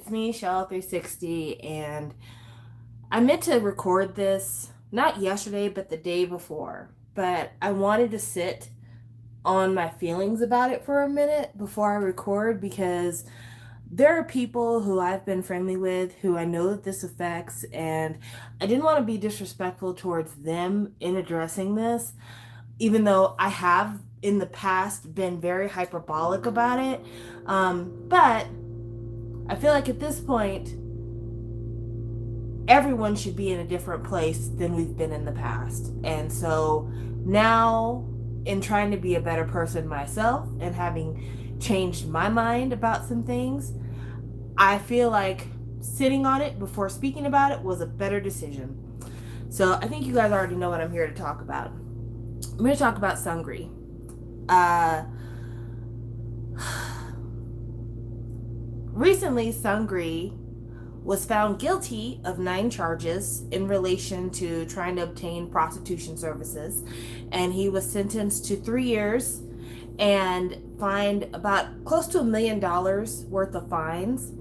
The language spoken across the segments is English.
it's me, Shell360, and I meant to record this not yesterday, but the day before. But I wanted to sit on my feelings about it for a minute before I record because there are people who I've been friendly with who I know that this affects, and I didn't want to be disrespectful towards them in addressing this, even though I have in the past been very hyperbolic about it. But I feel like at this point, everyone should be in a different place than we've been in the past. And so now, in trying to be a better person myself and having changed my mind about some things, I feel like sitting on it before speaking about it was a better decision. So I think you guys already know what I'm here to talk about. I'm here to talk about Seungri. Recently, Seungri was found guilty of 9 charges in relation to trying to obtain prostitution services, and he was sentenced to 3 years and fined about close to $1 million worth of fines.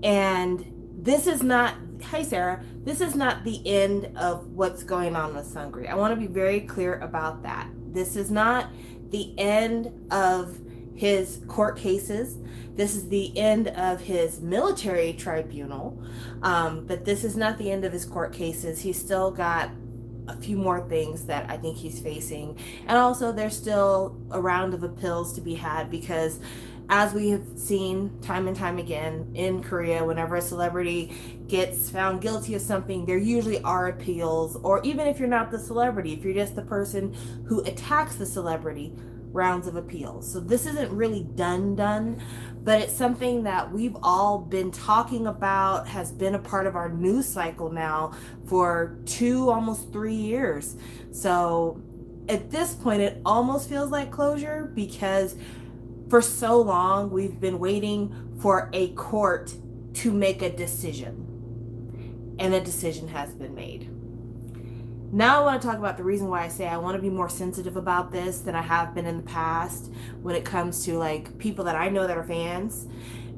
And this is not, hi Sarah, this is not the end of what's going on with Seungri. I want to be very clear about that. This is not the end of his court cases. This is the end of his military tribunal, but this is not the end of his court cases. He's still got a few more things that I think he's facing, and also there's still a round of appeals to be had, because as we have seen time and time again in Korea, whenever a celebrity gets found guilty of something, there usually are appeals, or even if you're not the celebrity, if you're just the person who attacks the celebrity, rounds of appeals. So this isn't really done, but it's something that we've all been talking about, has been a part of our news cycle now for 2, almost 3 years. So at this point, it almost feels like closure, because for so long we've been waiting for a court to make a decision, and a decision has been made. Now I want to talk about the reason why I say I want to be more sensitive about this than I have been in the past when it comes to like people that I know that are fans.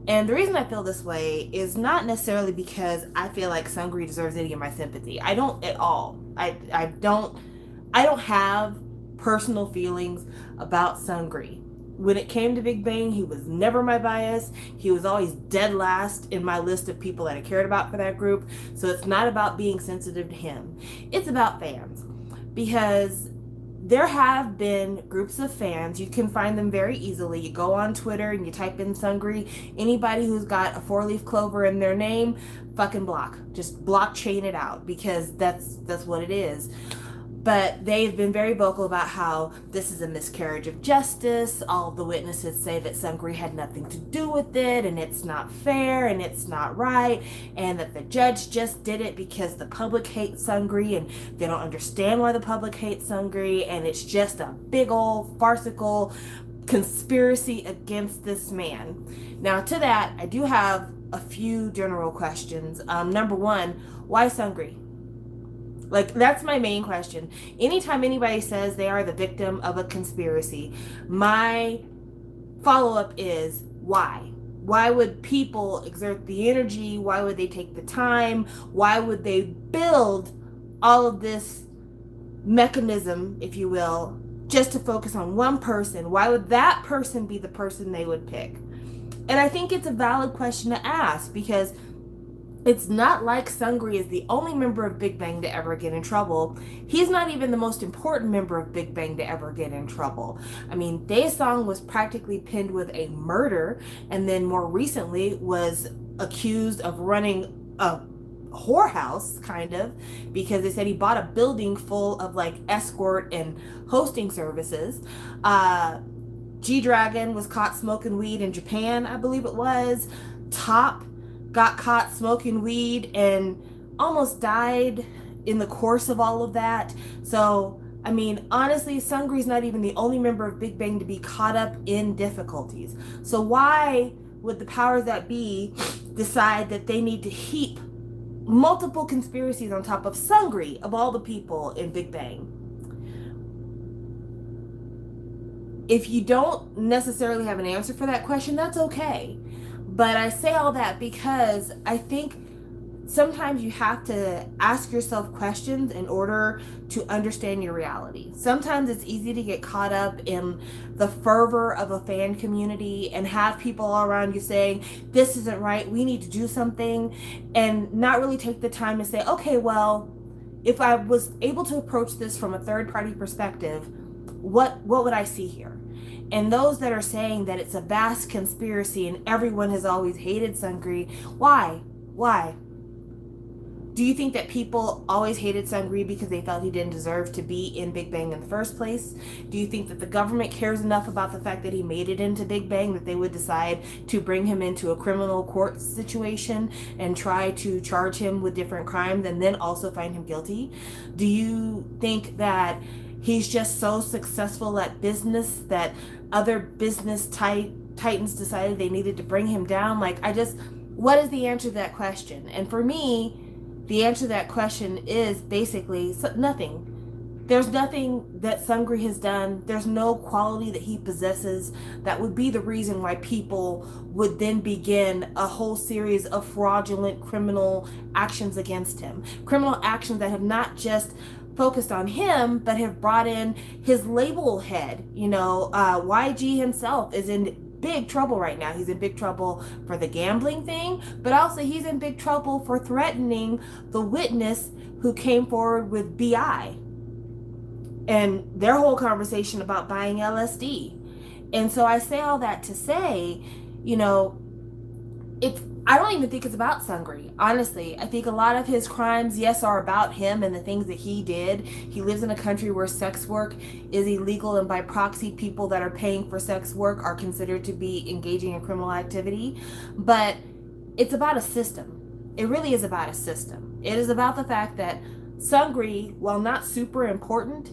And the reason I feel this way is not necessarily because I feel like Seungri deserves any of my sympathy. I don't at all. I don't have personal feelings about Seungri. When it came to Big Bang, he was never my bias. He was always dead last in my list of people that I cared about for that group. So it's not about being sensitive to him. It's about fans. Because there have been groups of fans. You can find them very easily. You go on Twitter and you type in Seungri. Anybody who's got a 4-leaf clover in their name, fucking block. Just blockchain it out, because that's what it is. But they've been very vocal about how this is a miscarriage of justice. All of the witnesses say that Seungri had nothing to do with it, and it's not fair, and it's not right, and that the judge just did it because the public hates Seungri, and they don't understand why the public hates Seungri, and it's just a big old farcical conspiracy against this man. Now, to that, I do have a few general questions. Number one, why Seungri? Like, that's my main question. Anytime anybody says they are the victim of a conspiracy, my follow-up is why? Why would people exert the energy? Why would they take the time? Why would they build all of this mechanism, if you will, just to focus on one person? Why would that person be the person they would pick? And I think it's a valid question to ask, because it's not like Seungri is the only member of Big Bang to ever get in trouble. He's not even the most important member of Big Bang to ever get in trouble. I mean, Daesung was practically pinned with a murder, and then more recently was accused of running a whorehouse, kind of, because they said he bought a building full of like escort and hosting services. G-Dragon was caught smoking weed in Japan, I believe it was. Top got caught smoking weed and almost died in the course of all of that. So, I mean, honestly, Seungri's not even the only member of Big Bang to be caught up in difficulties. So why would the powers that be decide that they need to heap multiple conspiracies on top of Seungri, of all the people in Big Bang? If you don't necessarily have an answer for that question, that's okay. But I say all that because I think sometimes you have to ask yourself questions in order to understand your reality. Sometimes it's easy to get caught up in the fervor of a fan community and have people all around you saying, this isn't right, we need to do something, and not really take the time to say, okay, well, if I was able to approach this from a third party perspective, what would I see here? And those that are saying that it's a vast conspiracy and everyone has always hated Seungri, why? Why? Do you think that people always hated Seungri because they felt he didn't deserve to be in Big Bang in the first place? Do you think that the government cares enough about the fact that he made it into Big Bang that they would decide to bring him into a criminal court situation and try to charge him with different crimes and then also find him guilty? Do you think that he's just so successful at business that other business titans decided they needed to bring him down? What is the answer to that question? And for me, the answer to that question is basically nothing. There's nothing that Seungri has done. There's no quality that he possesses that would be the reason why people would then begin a whole series of fraudulent criminal actions against him. Criminal actions that have not just focused on him, but have brought in his label head. YG himself is in big trouble right now. He's in big trouble for the gambling thing, but also he's in big trouble for threatening the witness who came forward with BI and their whole conversation about buying LSD. And so I say all that to say, I don't even think it's about Seungri. Honestly, I think a lot of his crimes, yes, are about him and the things that he did. He lives in a country where sex work is illegal, and by proxy, people that are paying for sex work are considered to be engaging in criminal activity. But it's about a system. It really is about a system. It is about the fact that Seungri, while not super important,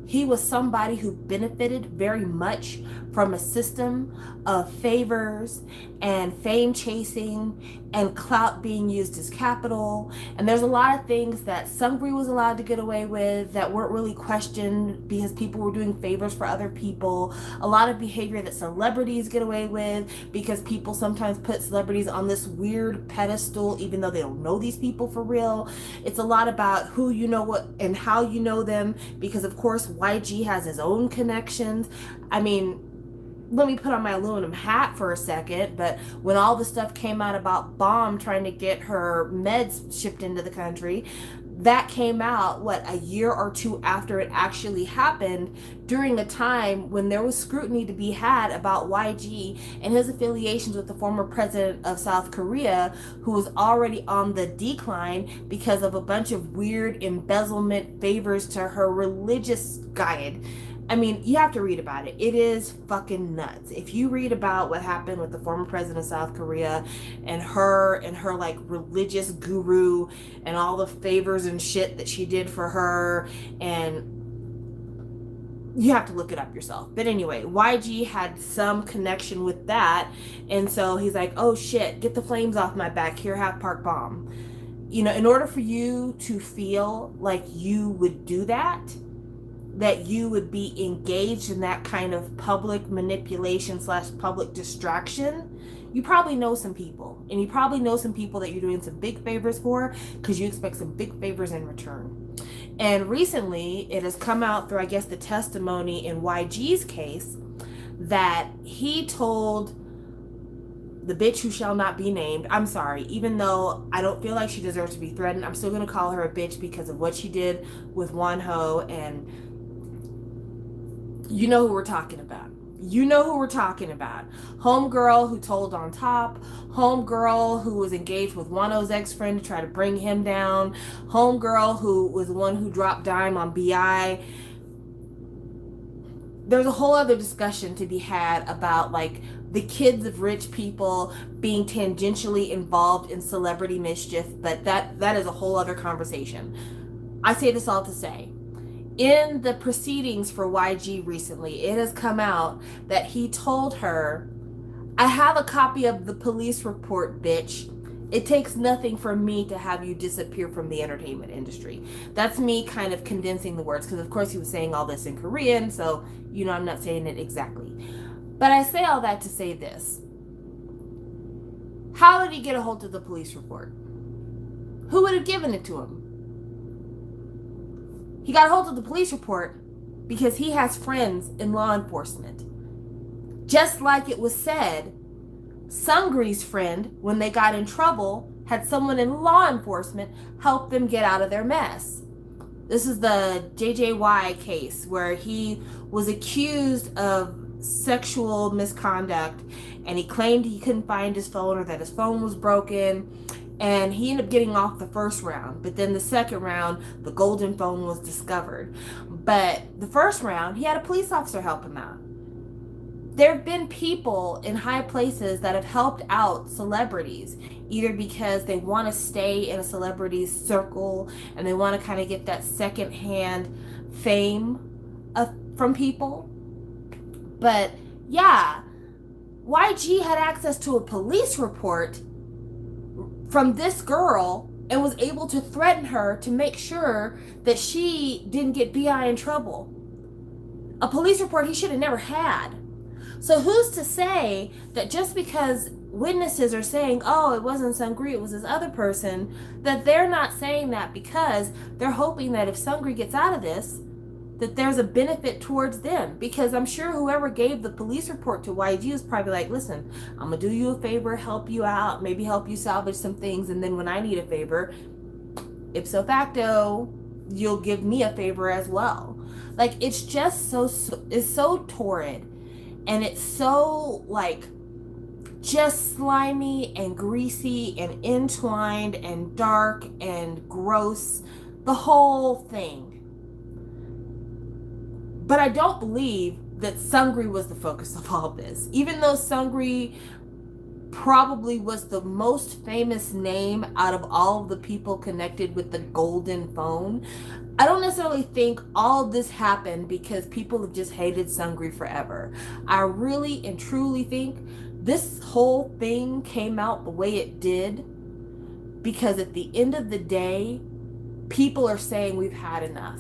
he was somebody who benefited very much from a system of favors and fame chasing and clout being used as capital. And there's a lot of things that Seungri was allowed to get away with that weren't really questioned because people were doing favors for other people. A lot of behavior that celebrities get away with because people sometimes put celebrities on this weird pedestal even though they don't know these people for real. It's a lot about who you know what and how you know them, because of course YG has his own connections. I mean, let me put on my aluminum hat for a second, but when all the stuff came out about Bomb trying to get her meds shipped into the country, that came out, a year or two after it actually happened, during a time when there was scrutiny to be had about YG and his affiliations with the former president of South Korea, who was already on the decline because of a bunch of weird embezzlement favors to her religious guide. I mean, you have to read about it. It is fucking nuts. If you read about what happened with the former president of South Korea and her religious guru and all the favors and shit that she did for her, and you have to look it up yourself. But anyway, YG had some connection with that, and so he's like, oh shit, get the flames off my back, here, have Park Bomb. In order for you to feel like you would do that you would be engaged in that kind of public manipulation / public distraction, you probably know some people. And you probably know some people that you're doing some big favors for because you expect some big favors in return. And recently, it has come out through, I guess, the testimony in YG's case that he told the bitch who shall not be named, I'm sorry, even though I don't feel like she deserves to be threatened, I'm still going to call her a bitch because of what she did with Wonho, and you know who we're talking about. You know who we're talking about. Homegirl who told on top. Homegirl who was engaged with Wano's ex-friend to try to bring him down. Homegirl who was the one who dropped dime on BI. There's a whole other discussion to be had about the kids of rich people being tangentially involved in celebrity mischief, but that is a whole other conversation. I say this all to say, in the proceedings for YG recently, it has come out that he told her, I have a copy of the police report, bitch. It takes nothing for me to have you disappear from the entertainment industry. That's me kind of condensing the words, because of course he was saying all this in Korean, so I'm not saying it exactly. But I say all that to say this. How did he get a hold of the police report? Who would have given it to him? He got a hold of the police report because he has friends in law enforcement. Just like it was said, Seungri's friend, when they got in trouble, had someone in law enforcement help them get out of their mess. This is the JJY case where he was accused of sexual misconduct, and he claimed he couldn't find his phone or that his phone was broken, and he ended up getting off the first round. But then the second round, the golden phone was discovered. But the first round, he had a police officer help him out. There have been people in high places that have helped out celebrities, either because they want to stay in a celebrity's circle and they want to kind of get that secondhand fame from people. But yeah, YG had access to a police report from this girl and was able to threaten her to make sure that she didn't get BI in trouble. A police report he should have never had. So who's to say that just because witnesses are saying, oh, it wasn't Seungri, it was this other person, that they're not saying that because they're hoping that if Seungri gets out of this, that there's a benefit towards them? Because I'm sure whoever gave the police report to YG is probably like, listen, I'm gonna do you a favor, help you out, maybe help you salvage some things, and then when I need a favor, ipso facto, you'll give me a favor as well. Like, it's just it's so torrid, and it's so like just slimy and greasy and entwined and dark and gross, the whole thing. But I don't believe that Seungri was the focus of all this. Even though Seungri probably was the most famous name out of all of the people connected with the golden phone, I don't necessarily think all this happened because people have just hated Seungri forever. I really and truly think this whole thing came out the way it did because at the end of the day, people are saying we've had enough.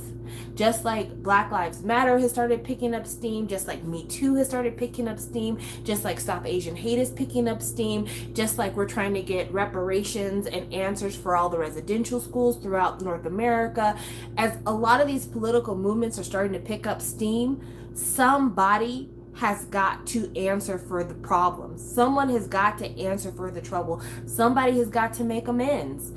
Just like Black Lives Matter has started picking up steam, just like Me Too has started picking up steam, just like Stop Asian Hate is picking up steam, just like we're trying to get reparations and answers for all the residential schools throughout North America. As a lot of these political movements are starting to pick up steam, somebody has got to answer for the problems. Someone has got to answer for the trouble. Somebody has got to make amends.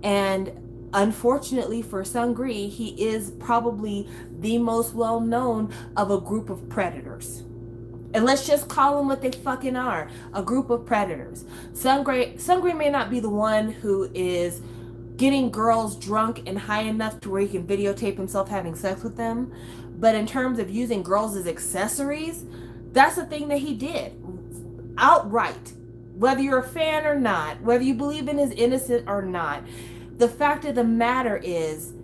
And unfortunately for Seungri, he is probably the most well-known of a group of predators. And let's just call them what they fucking are, a group of predators. Seungri may not be the one who is getting girls drunk and high enough to where he can videotape himself having sex with them, but in terms of using girls as accessories, that's the thing that he did outright. Whether you're a fan or not, whether you believe in his innocence or not, the fact of the matter is,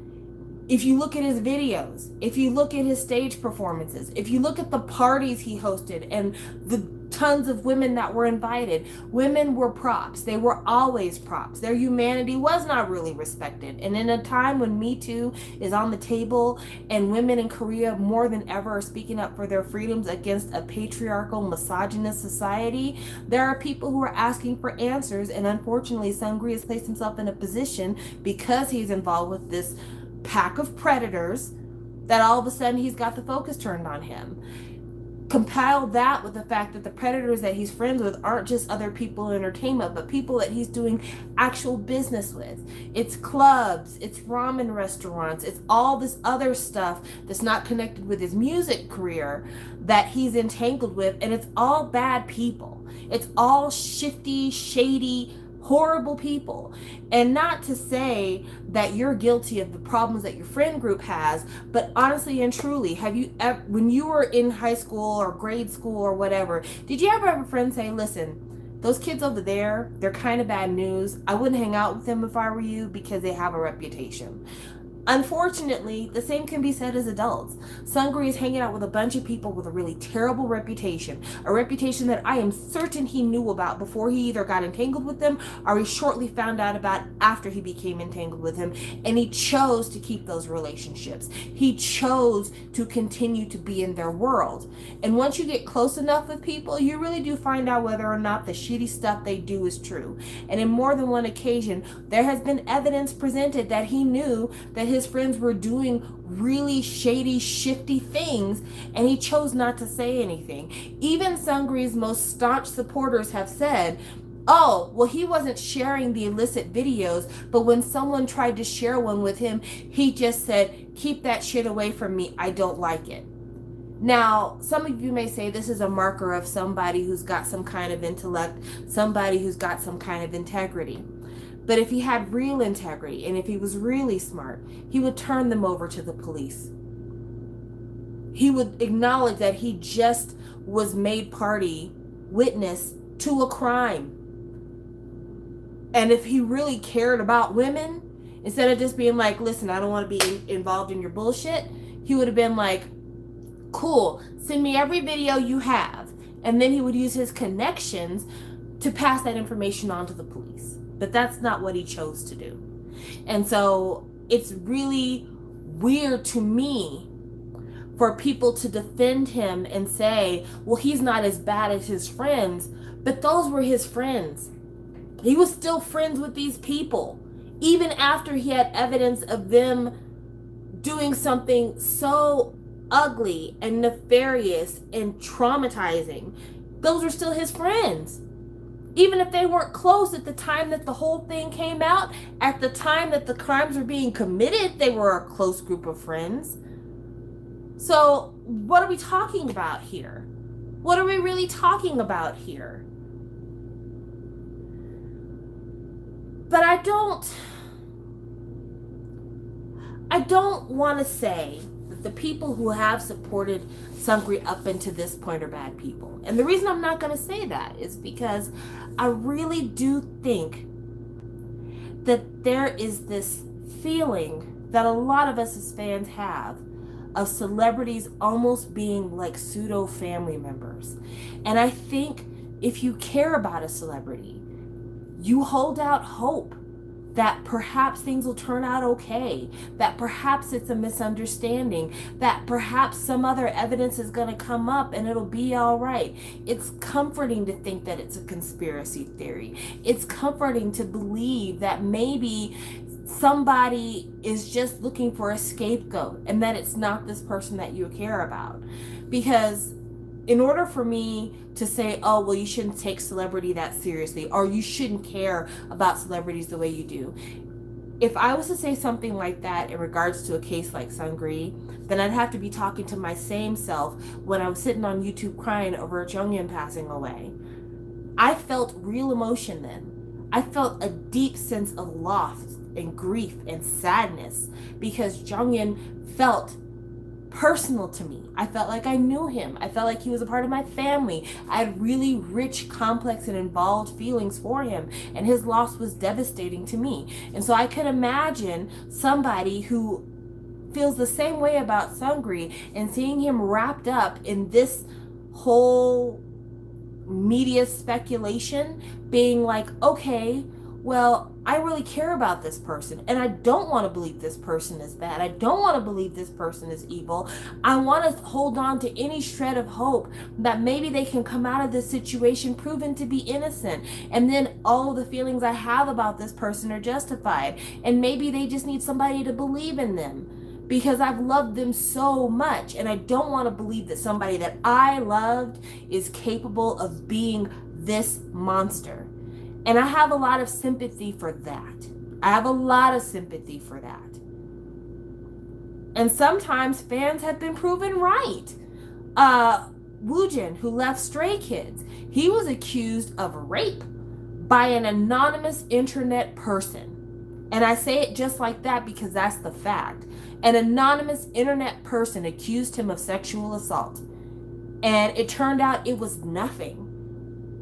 if you look at his videos, if you look at his stage performances, if you look at the parties he hosted and the tons of women that were invited, women were props. They were always props. Their humanity was not really respected. And in a time when Me Too is on the table and women in Korea more than ever are speaking up for their freedoms against a patriarchal, misogynist society, there are people who are asking for answers. And unfortunately, Seungri has placed himself in a position because he's involved with this pack of predators that all of a sudden he's got the focus turned on him. Compile that with the fact that the predators that he's friends with aren't just other people in entertainment, but people that he's doing actual business with. It's clubs, it's ramen restaurants, it's all this other stuff that's not connected with his music career that he's entangled with, and it's all bad people. It's all shifty, shady, horrible people. And not to say that you're guilty of the problems that your friend group has, but honestly and truly, have you ever, when you were in high school or grade school or whatever, did you ever have a friend say, listen, those kids over there, they're kind of bad news. I wouldn't hang out with them if I were you because they have a reputation. Unfortunately, the same can be said as adults. Seungri is hanging out with a bunch of people with a really terrible reputation, a reputation that I am certain he knew about before he either got entangled with them or he shortly found out about after he became entangled with him, and he chose to keep those relationships. He chose to continue to be in their world. And once you get close enough with people, you really do find out whether or not the shitty stuff they do is true. And in more than one occasion, there has been evidence presented that he knew that his friends were doing really shady, shifty things, and he chose not to say anything. Even Seungri's most staunch supporters have said, oh, well, he wasn't sharing the illicit videos, but when someone tried to share one with him, he just said, keep that shit away from me, I don't like it. Now, some of you may say this is a marker of somebody who's got some kind of intellect, somebody who's got some kind of integrity. But if he had real integrity and if he was really smart, he would turn them over to the police. He would acknowledge that he just was made party, witness to a crime. And if he really cared about women, instead of just being like, listen, I don't want to be involved in your bullshit, he would have been like, cool, send me every video you have. And then he would use his connections to pass that information on to the police. But that's not what he chose to do. And so it's really weird to me for people to defend him and say, well, he's not as bad as his friends. But those were his friends. He was still friends with these people, even after he had evidence of them doing something so ugly and nefarious and traumatizing. Those were still his friends. Even if they weren't close at the time that the whole thing came out, at the time that the crimes were being committed, they were a close group of friends. So what are we talking about here? What are we really talking about here? But I don't want to say that the people who have supported Seungri up until this point are bad people. And the reason I'm not going to say that is because I really do think that there is this feeling that a lot of us as fans have of celebrities almost being like pseudo family members. And I think if you care about a celebrity, you hold out hope that perhaps things will turn out okay, that perhaps it's a misunderstanding, that perhaps some other evidence is going to come up and it'll be all right. It's comforting to think that it's a conspiracy theory. It's comforting to believe that maybe somebody is just looking for a scapegoat and that it's not this person that you care about. Because in order for me to say, oh, well, you shouldn't take celebrity that seriously, or you shouldn't care about celebrities the way you do, if I was to say something like that in regards to a case like Seungri, then I'd have to be talking to my same self when I was sitting on YouTube crying over Jonghyun passing away. I felt real emotion then. I felt a deep sense of loss and grief and sadness because Jonghyun felt personal to me. I felt like I knew him. I felt like he was a part of my family. I had really rich, complex, and involved feelings for him, and his loss was devastating to me. And so I could imagine somebody who feels the same way about Seungri and seeing him wrapped up in this whole media speculation being like, okay, well, I really care about this person and I don't want to believe this person is bad. I don't want to believe this person is evil. I want to hold on to any shred of hope that maybe they can come out of this situation proven to be innocent. And then all of the feelings I have about this person are justified. And maybe they just need somebody to believe in them because I've loved them so much. And I don't want to believe that somebody that I loved is capable of being this monster. And I have a lot of sympathy for that. I have a lot of sympathy for that. And sometimes fans have been proven right. Woojin, who left Stray Kids, he was accused of rape by an anonymous internet person. And I say it just like that because that's the fact. An anonymous internet person accused him of sexual assault. And it turned out it was nothing.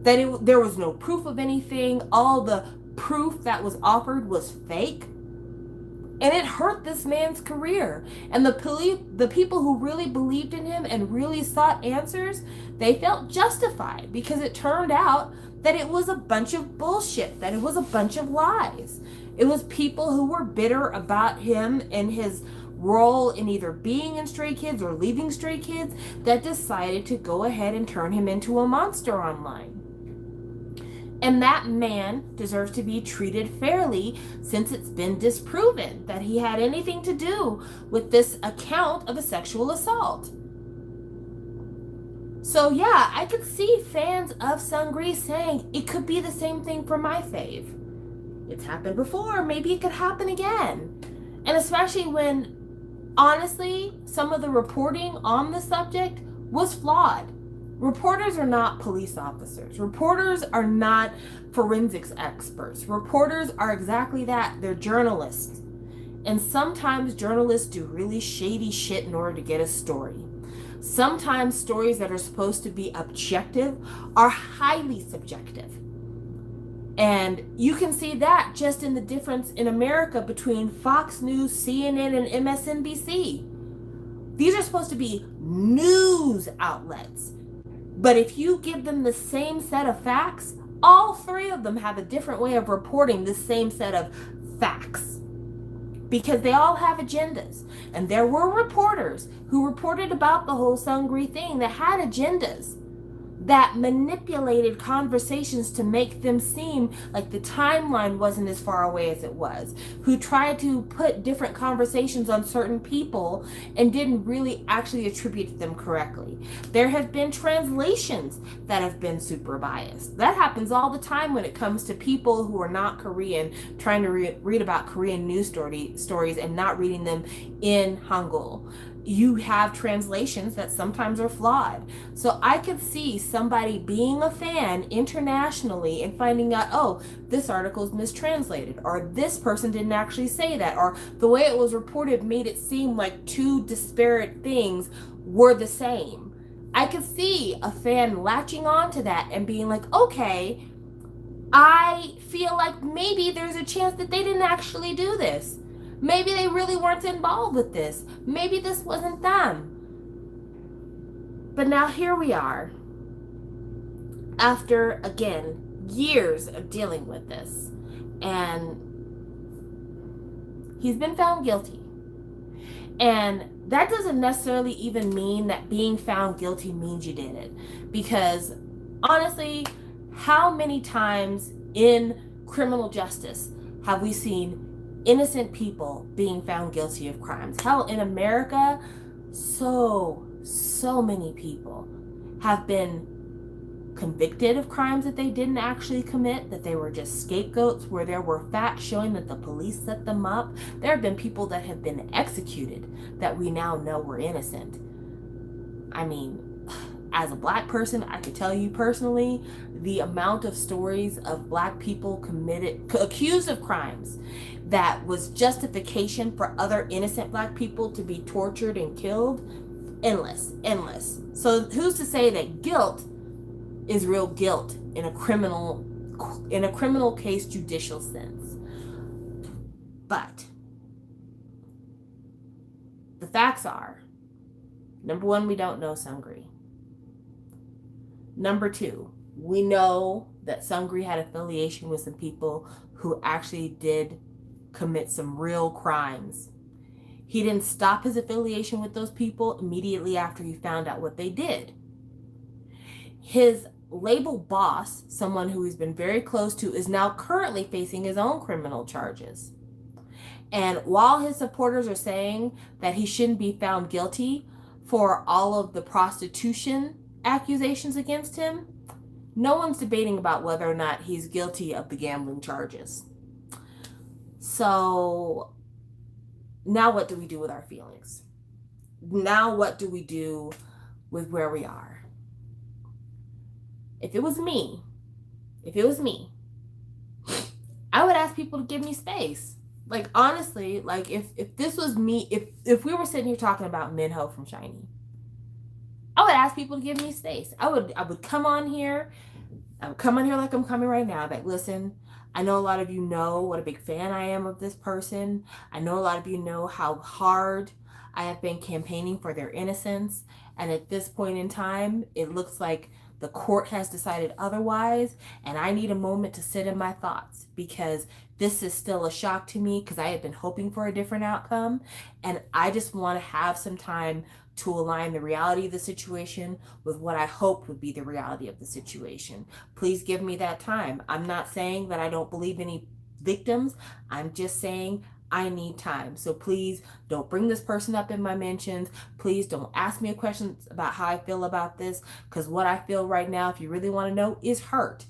There was no proof of anything. All the proof that was offered was fake. And it hurt this man's career. And the people who really believed in him and really sought answers, they felt justified because it turned out that it was a bunch of bullshit, that it was a bunch of lies. It was people who were bitter about him and his role in either being in Stray Kids or leaving Stray Kids that decided to go ahead and turn him into a monster online. And that man deserves to be treated fairly since it's been disproven that he had anything to do with this account of a sexual assault. So yeah, I could see fans of Seungri saying it could be the same thing for my fave. It's happened before, maybe it could happen again. And especially when, honestly, some of the reporting on the subject was flawed. Reporters are not police officers. Reporters are not forensics experts. Reporters are exactly that. They're journalists. And sometimes journalists do really shady shit in order to get a story. Sometimes stories that are supposed to be objective are highly subjective. And you can see that just in the difference in America between Fox News, CNN, and MSNBC. These are supposed to be news outlets. But if you give them the same set of facts, all three of them have a different way of reporting the same set of facts. Because they all have agendas. And there were reporters who reported about the whole Seungri thing that had agendas, that manipulated conversations to make them seem like the timeline wasn't as far away as it was, who tried to put different conversations on certain people and didn't really actually attribute them correctly. There have been translations that have been super biased. That happens all the time when it comes to people who are not Korean trying to read about Korean news stories and not reading them in Hangul. You have translations that sometimes are flawed. So I could see somebody being a fan internationally and finding out, oh, this article is mistranslated, or this person didn't actually say that, or the way it was reported made it seem like two disparate things were the same. I could see a fan latching on to that and being like, okay, I feel like maybe there's a chance that they didn't actually do this. Maybe they really weren't involved with this. Maybe this wasn't them. But now here we are, after, again, years of dealing with this. And he's been found guilty. And that doesn't necessarily even mean that being found guilty means you did it. Because, honestly, how many times in criminal justice have we seen innocent people being found guilty of crimes? Hell, in America, so many people have been convicted of crimes that they didn't actually commit, that they were just scapegoats, where there were facts showing that the police set them up. There have been people that have been executed that we now know were innocent. I mean, as a black person, I could tell you personally, the amount of stories of black people accused of crimes that was justification for other innocent black people to be tortured and killed, endless. So who's to say that guilt is real guilt in a criminal case judicial sense? But the facts are, number one, we don't know Seungri. Number two, we know that Seungri had affiliation with some people who actually did commit some real crimes. He didn't stop his affiliation with those people immediately after he found out what they did. His label boss, someone who he's been very close to, is now currently facing his own criminal charges. And while his supporters are saying that he shouldn't be found guilty for all of the prostitution accusations against him, no one's debating about whether or not he's guilty of the gambling charges. So now what do we do with our feelings? Now what do we do with where we are? If it was me, I would ask people to give me space. Like, honestly, like if this was me, if we were sitting here talking about Minho from SHINee, I would ask people to give me space. I would come on here like I'm coming right now. Like, listen, I know a lot of you know what a big fan I am of this person. I know a lot of you know how hard I have been campaigning for their innocence. And at this point in time, it looks like the court has decided otherwise. And I need a moment to sit in my thoughts because this is still a shock to me because I had been hoping for a different outcome. And I just want to have some time to align the reality of the situation with what I hope would be the reality of the situation. Please give me that time. I'm not saying that I don't believe any victims. I'm just saying I need time. So please don't bring this person up in my mentions. Please don't ask me questions about how I feel about this, because what I feel right now, if you really want to know, is hurt.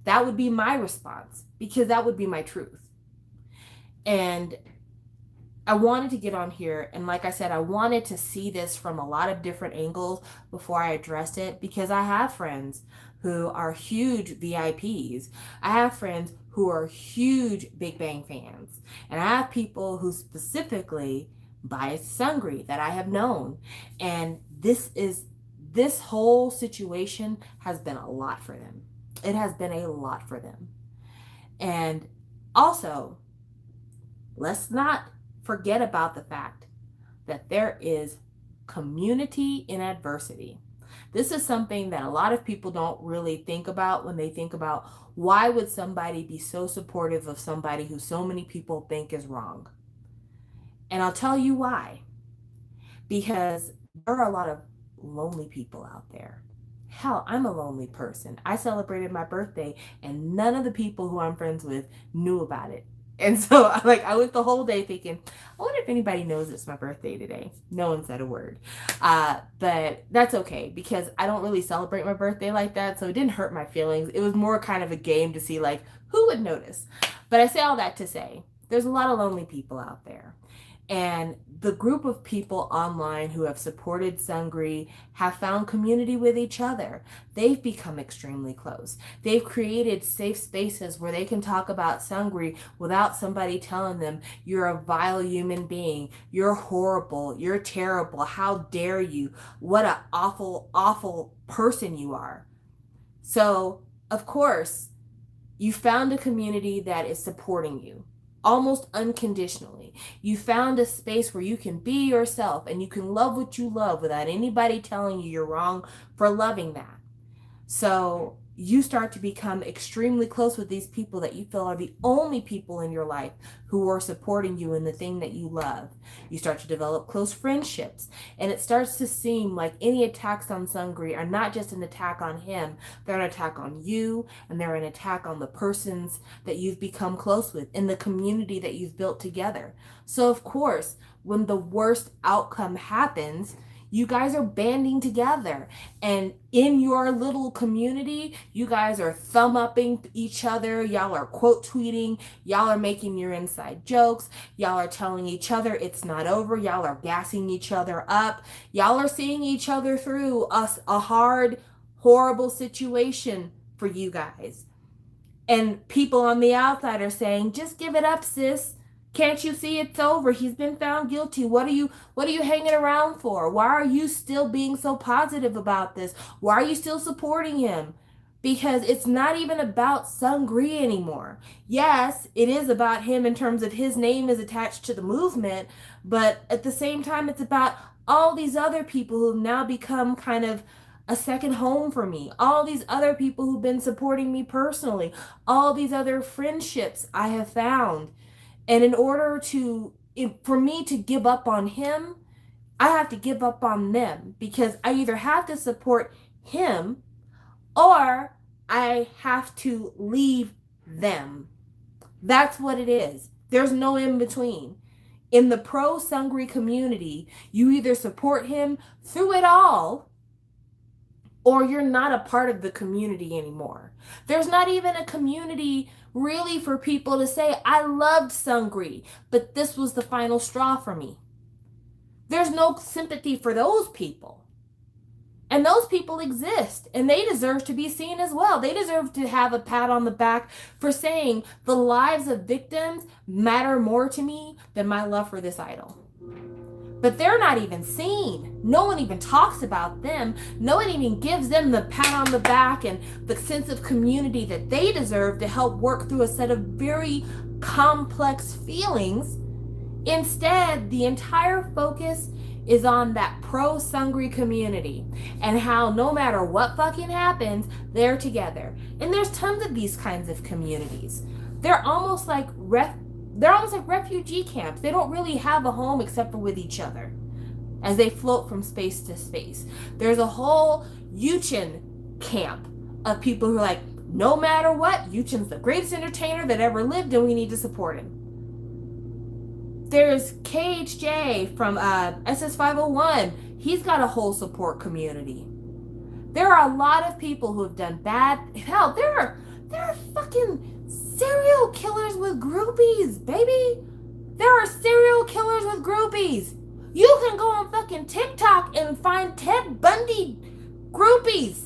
That would be my response because that would be my truth. And I wanted to get on here, and like I said, I wanted to see this from a lot of different angles before I addressed it, because I have friends who are huge VIPs. I have friends who are huge Big Bang fans. And I have people who specifically buy Seungri that I have known. And this whole situation has been a lot for them. It has been a lot for them. And also, let's not forget about the fact that there is community in adversity. This is something that a lot of people don't really think about when they think about why would somebody be so supportive of somebody who so many people think is wrong. And I'll tell you why. Because there are a lot of lonely people out there. Hell, I'm a lonely person. I celebrated my birthday and none of the people who I'm friends with knew about it. And so I went the whole day thinking, I wonder if anybody knows it's my birthday today. No one said a word. But that's okay because I don't really celebrate my birthday like that. So it didn't hurt my feelings. It was more kind of a game to see who would notice. But I say all that to say, there's a lot of lonely people out there. And the group of people online who have supported Seungri have found community with each other. They've become extremely close. They've created safe spaces where they can talk about Seungri without somebody telling them, you're a vile human being, you're horrible, you're terrible, how dare you, what an awful, awful person you are. So, of course, you found a community that is supporting you almost unconditionally. You found a space where you can be yourself and you can love what you love without anybody telling you you're wrong for loving that. So you start to become extremely close with these people that you feel are the only people in your life who are supporting you in the thing that you love. You start to develop close friendships, and it starts to seem like any attacks on Seungri are not just an attack on him, they're an attack on you, and they're an attack on the persons that you've become close with in the community that you've built together. So of course, when the worst outcome happens, you guys are banding together, and in your little community, you guys are thumb upping each other. Y'all are quote tweeting. Y'all are making your inside jokes. Y'all are telling each other it's not over. Y'all are gassing each other up. Y'all are seeing each other through a hard, horrible situation for you guys. And people on the outside are saying, just give it up, sis. Can't you see it's over? He's been found guilty. What are you hanging around for? Why are you still being so positive about this? Why are you still supporting him? Because it's not even about Seungri anymore. Yes, it is about him in terms of his name is attached to the movement, but at the same time, it's about all these other people who've now become kind of a second home for me. All these other people who've been supporting me personally. All these other friendships I have found. And in order for me to give up on him, I have to give up on them, because I either have to support him or I have to leave them. That's what it is. There's no in between. In the pro Seungri community, you either support him through it all or you're not a part of the community anymore. There's not even a community really for people to say, I loved Seungri, but this was the final straw for me. There's no sympathy for those people. And those people exist, and they deserve to be seen as well. They deserve to have a pat on the back for saying the lives of victims matter more to me than my love for this idol. But they're not even seen. No one even talks about them. No one even gives them the pat on the back and the sense of community that they deserve to help work through a set of very complex feelings. Instead, the entire focus is on that pro Seungri community and how no matter what fucking happens, they're together. And there's tons of these kinds of communities. They're almost like refugee camps. They don't really have a home except for with each other as they float from space to space. There's a whole Yuchin camp of people who are like, no matter what, Yuchin's the greatest entertainer that ever lived and we need to support him. There's KHJ from SS501. He's got a whole support community. There are a lot of people who have done bad. Hell, there are fucking serial killers with groupies, baby. There are serial killers with groupies. You can go on fucking TikTok and find Ted Bundy groupies.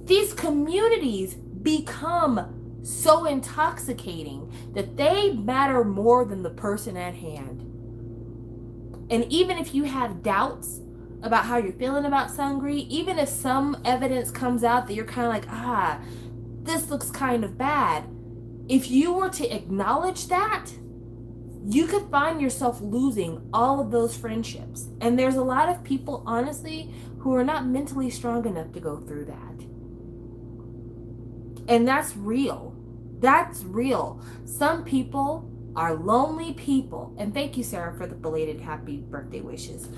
These communities become so intoxicating that they matter more than the person at hand. And even if you have doubts about how you're feeling about Seungri, even if some evidence comes out that you're kind of like, this looks kind of bad, if you were to acknowledge that, you could find yourself losing all of those friendships. And there's a lot of people, honestly, who are not mentally strong enough to go through that. And that's real. That's real. Some people are lonely people. And thank you, Sarah, for the belated happy birthday wishes.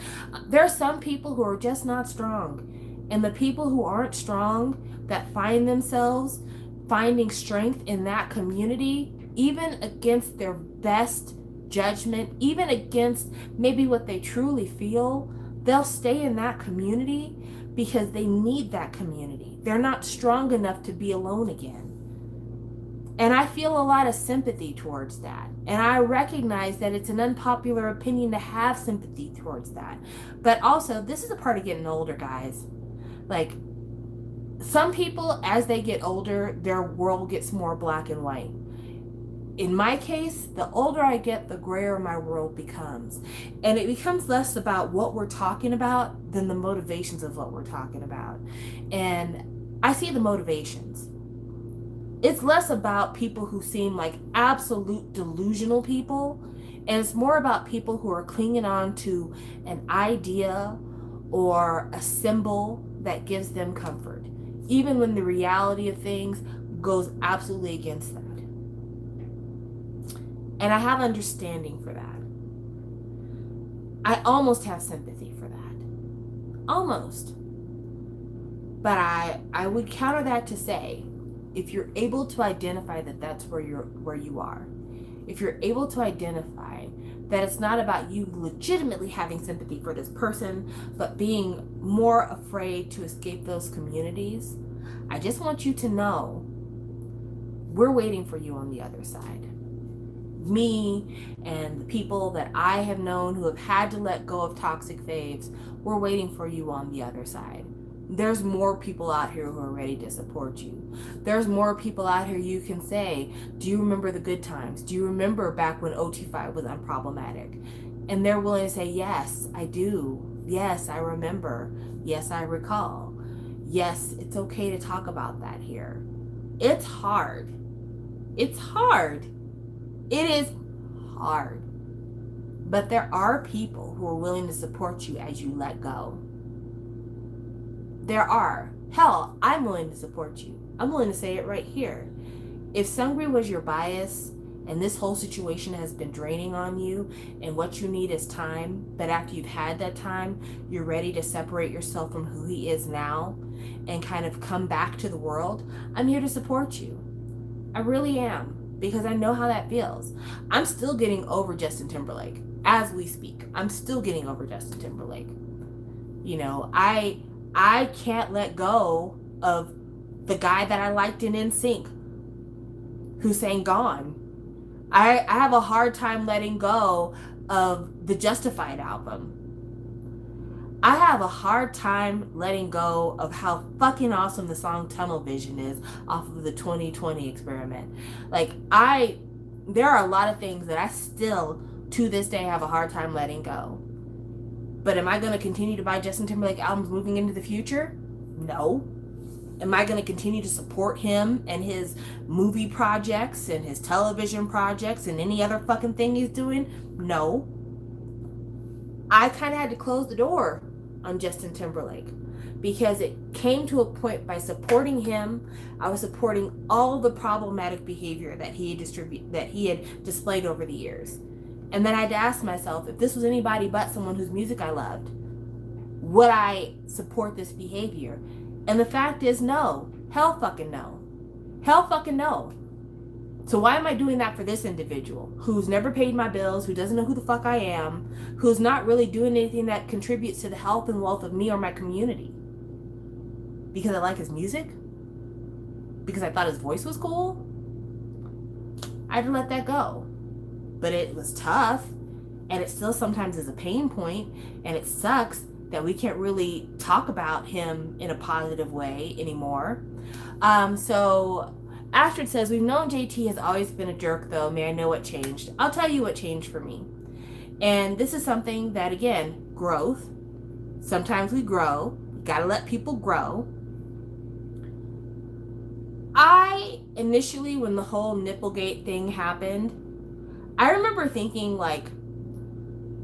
There are some people who are just not strong. And the people who aren't strong, that find themselves finding strength in that community, even against their best judgment, even against maybe what they truly feel, they'll stay in that community because they need that community. They're not strong enough to be alone again. And I feel a lot of sympathy towards that. And I recognize that it's an unpopular opinion to have sympathy towards that. But also, this is a part of getting older, guys. Like, some people, as they get older, their world gets more black and white. In my case, the older I get, the grayer my world becomes. And it becomes less about what we're talking about than the motivations of what we're talking about. And I see the motivations. It's less about people who seem like absolute delusional people, and it's more about people who are clinging on to an idea or a symbol that gives them comfort, even when the reality of things goes absolutely against that. And I have understanding for that. I almost have sympathy for that. Almost. But I would counter that to say, if you're able to identify that that's where you are, if you're able to identify that it's not about you legitimately having sympathy for this person, but being more afraid to escape those communities, I just want you to know we're waiting for you on the other side. Me and the people that I have known who have had to let go of toxic faves, we're waiting for you on the other side. There's more people out here who are ready to support you. There's more people out here you can say, do you remember the good times? Do you remember back when OT5 was unproblematic? And they're willing to say, yes, I do. Yes, I remember. Yes, I recall. Yes, it's okay to talk about that here. It's hard. It's hard. It is hard. But there are people who are willing to support you as you let go. There are. Hell, I'm willing to support you. I'm willing to say it right here. If Seungri was your bias and this whole situation has been draining on you and what you need is time, but after you've had that time, you're ready to separate yourself from who he is now and kind of come back to the world, I'm here to support you. I really am, because I know how that feels. I'm still getting over Justin Timberlake as we speak. I'm still getting over Justin Timberlake. You know, I can't let go of the guy that I liked in NSYNC who sang Gone. I have a hard time letting go of the Justified album. I have a hard time letting go of how fucking awesome the song Tunnel Vision is off of the 2020 experiment. Like, there are a lot of things that I still to this day I have a hard time letting go. But am I going to continue to buy Justin Timberlake albums moving into the future? No. Am I going to continue to support him and his movie projects and his television projects and any other fucking thing he's doing? No. I kind of had to close the door on Justin Timberlake because it came to a point by supporting him, I was supporting all the problematic behavior that he had displayed over the years. And then I had to ask myself, if this was anybody but someone whose music I loved, would I support this behavior? And the fact is, no. Hell fucking no. Hell fucking no. So why am I doing that for this individual who's never paid my bills, who doesn't know who the fuck I am, who's not really doing anything that contributes to the health and wealth of me or my community? Because I like his music? Because I thought his voice was cool? I had to let that go. But it was tough, and it still sometimes is a pain point, and it sucks that we can't really talk about him in a positive way anymore. So Astrid says, we've known JT has always been a jerk though. May I know what changed? I'll tell you what changed for me. And this is something that, again, growth. Sometimes we grow. You gotta let people grow. I initially, when the whole Nipplegate thing happened, I remember thinking, like,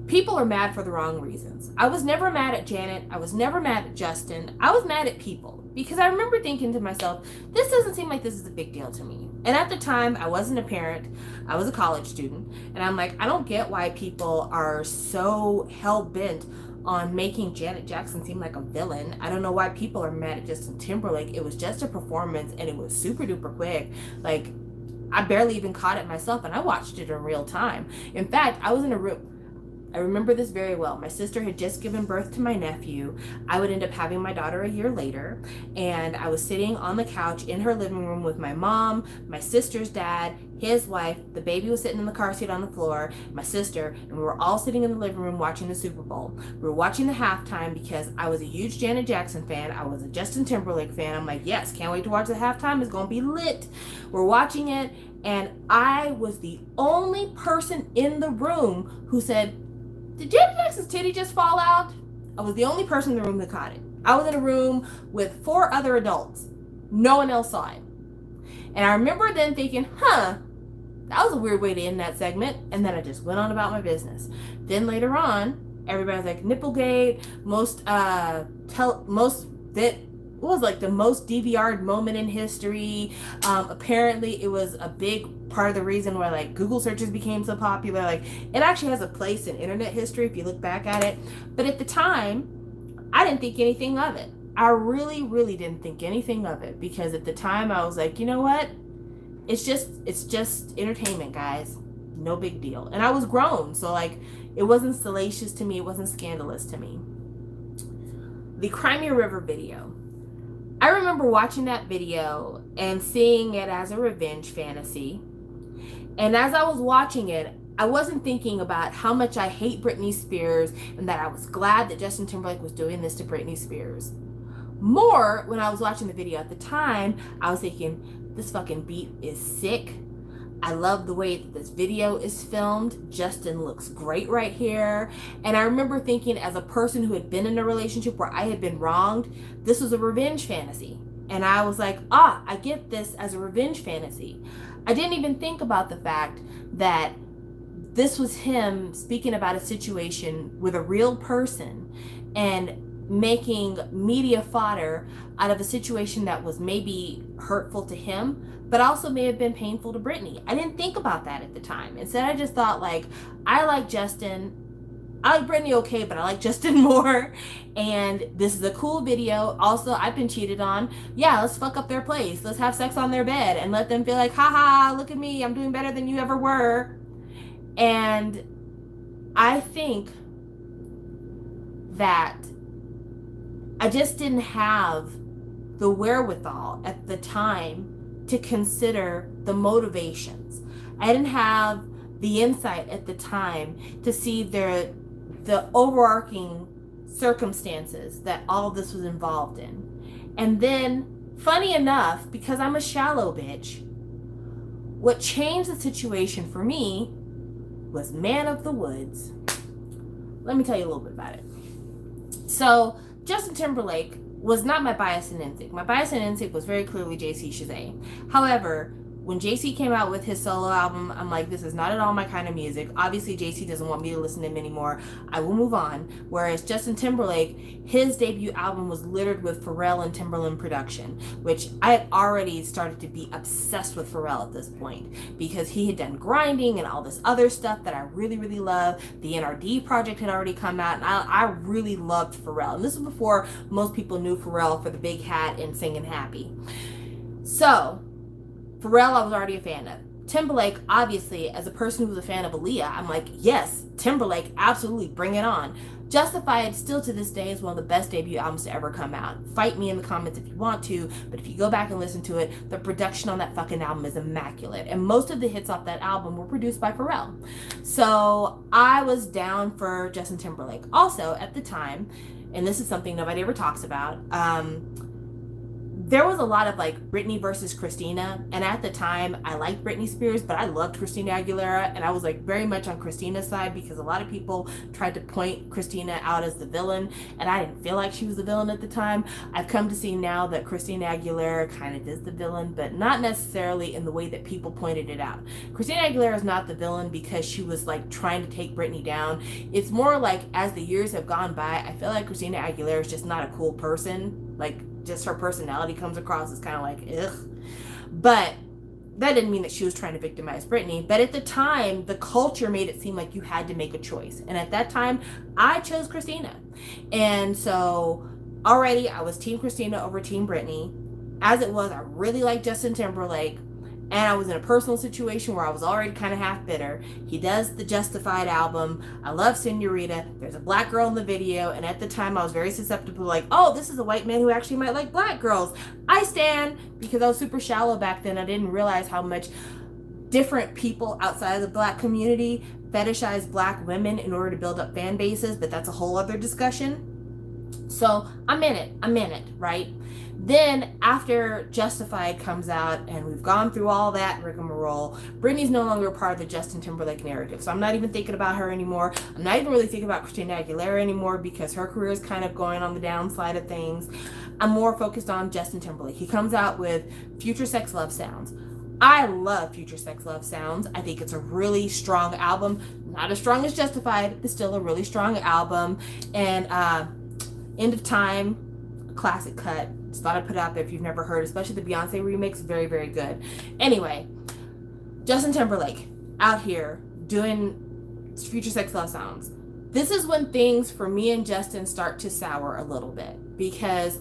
people are mad for the wrong reasons. I was never mad at Janet. I was never mad at Justin. I was mad at people because I remember thinking to myself, this doesn't seem like this is a big deal to me. And at the time, I wasn't a parent. I was a college student. And I'm like, I don't get why people are so hell-bent on making Janet Jackson seem like a villain. I don't know why people are mad at Justin Timberlake. It was just a performance and it was super duper quick. Like, I barely even caught it myself, and I watched it in real time. In fact, I was in a room. I remember this very well. My sister had just given birth to my nephew. I would end up having my daughter a year later, and I was sitting on the couch in her living room with my mom, my sister's dad, his wife. The baby was sitting in the car seat on the floor, my sister, and we were all sitting in the living room watching the Super Bowl. We were watching the halftime because I was a huge Janet Jackson fan. I was a Justin Timberlake fan. I'm like, yes, can't wait to watch the halftime. It's going to be lit. We're watching it, and I was the only person in the room who said, did Janet Jackson's titty just fall out? I was the only person in the room that caught it. I was in a room with 4 other adults. No one else saw it. And I remember then thinking, that was a weird way to end that segment. And then I just went on about my business. Then later on, everybody's like, Nipplegate, what was like the most DVR'd moment in history. Apparently it was a big part of the reason why like Google searches became so popular. Like, it actually has a place in internet history if you look back at it. But at the time, I didn't think anything of it. I really, really didn't think anything of it because at the time I was like, you know what? It's just entertainment, guys. No big deal. And I was grown, so like it wasn't salacious to me. It wasn't scandalous to me. The Crimea River video. I remember watching that video and seeing it as a revenge fantasy. And as I was watching it, I wasn't thinking about how much I hate Britney Spears and that I was glad that Justin Timberlake was doing this to Britney Spears. More, when I was watching the video at the time, I was thinking, this fucking beat is sick. I love the way that this video is filmed. Justin looks great right here. And I remember thinking, as a person who had been in a relationship where I had been wronged, this was a revenge fantasy. And I was like, I get this as a revenge fantasy. I didn't even think about the fact that this was him speaking about a situation with a real person and making media fodder out of a situation that was maybe hurtful to him, but also may have been painful to Britney. I didn't think about that at the time. Instead, I just thought, like, I like Justin. I like Britney okay, but I like Justin more. And this is a cool video. Also, I've been cheated on. Yeah, let's fuck up their place. Let's have sex on their bed and let them feel like, haha, look at me. I'm doing better than you ever were. And I think that I just didn't have the wherewithal at the time to consider the motivations. I didn't have the insight at the time to see the overarching circumstances that all of this was involved in. And then, funny enough, because I'm a shallow bitch, what changed the situation for me was Man of the Woods. Let me tell you a little bit about it. So, Justin Timberlake was not my bias in NSYNC. My bias in NSYNC was very clearly JC Chasez. However, when JC came out with his solo album, I'm like, this is not at all my kind of music. Obviously, JC doesn't want me to listen to him anymore. I will move on. Whereas Justin Timberlake, his debut album was littered with Pharrell and Timbaland production, which I had already started to be obsessed with Pharrell at this point because he had done Grinding and all this other stuff that I really, really love. The NRD project had already come out, and I really loved Pharrell. And this was before most people knew Pharrell for the big hat and Singin' Happy. So, Pharrell, I was already a fan of. Timberlake, obviously, as a person who was a fan of Aaliyah, I'm like, yes, Timberlake, absolutely, bring it on. Justified, still to this day, is one of the best debut albums to ever come out. Fight me in the comments if you want to, but if you go back and listen to it, the production on that fucking album is immaculate. And most of the hits off that album were produced by Pharrell. So I was down for Justin Timberlake. Also, at the time, and this is something nobody ever talks about, there was a lot of like Britney versus Christina, and at the time I liked Britney Spears, but I loved Christina Aguilera, and I was like very much on Christina's side because a lot of people tried to point Christina out as the villain, and I didn't feel like she was the villain at the time. I've come to see now that Christina Aguilera kind of is the villain, but not necessarily in the way that people pointed it out. Christina Aguilera is not the villain because she was like trying to take Britney down. It's more like as the years have gone by, I feel like Christina Aguilera is just not a cool person. Like, just her personality comes across as kind of like, ugh. But that didn't mean that she was trying to victimize Britney. But at the time, the culture made it seem like you had to make a choice. And at that time, I chose Christina. And so already I was Team Christina over Team Britney. As it was, I really liked Justin Timberlake. And I was in a personal situation where I was already kind of half bitter. He does the Justified album. I love Señorita. There's a black girl in the video. And at the time, I was very susceptible, like, oh, this is a white man who actually might like black girls. I stand, because I was super shallow back then. I didn't realize how much different people outside of the black community fetishize black women in order to build up fan bases. But that's a whole other discussion. So I'm in it, right? Then after Justified comes out and we've gone through all that rigmarole, Britney's no longer part of the Justin Timberlake narrative. So I'm not even thinking about her anymore. I'm not even really thinking about Christina Aguilera anymore because her career is kind of going on the downside of things. I'm more focused on Justin Timberlake. He comes out with Future Sex Love Sounds. I love Future Sex Love Sounds. I think it's a really strong album. Not as strong as Justified, but still a really strong album. And End of Time, classic cut. Just thought I'd put it out there if you've never heard, especially the Beyonce remix. Very, very good. Anyway, Justin Timberlake out here doing Future Sex Love Sounds. This is when things for me and Justin start to sour a little bit because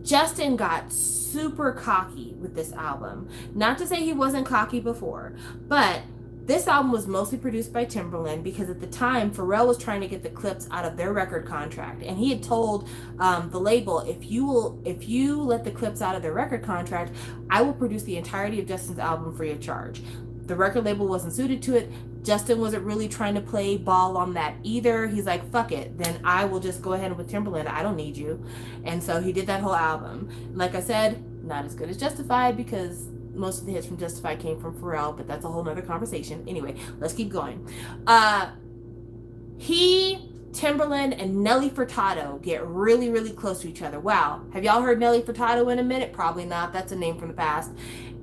Justin got super cocky with this album. Not to say he wasn't cocky before, but this album was mostly produced by Timbaland because at the time, Pharrell was trying to get the Clips out of their record contract. And he had told the label, if you let the Clips out of their record contract, I will produce the entirety of Justin's album free of charge. The record label wasn't suited to it. Justin wasn't really trying to play ball on that either. He's like, fuck it. Then I will just go ahead with Timbaland. I don't need you. And so he did that whole album. Like I said, not as good as Justified because most of the hits from Justified came from Pharrell, but that's a whole nother conversation. Anyway, let's keep going. Timbaland, and Nelly Furtado get really, really close to each other. Wow. Have y'all heard Nelly Furtado in a minute? Probably not. That's a name from the past.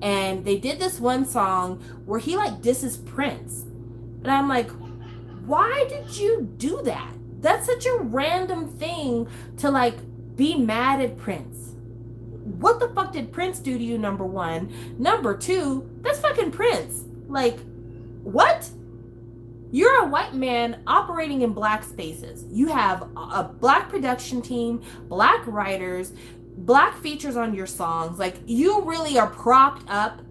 And they did this one song where he like disses Prince. And I'm like, why did you do that? That's such a random thing to like be mad at Prince. What the fuck did Prince do to you, number one? Number two, that's fucking Prince. Like, what? You're a white man operating in black spaces. You have a black production team, black writers, black features on your songs. Like, you really are propped up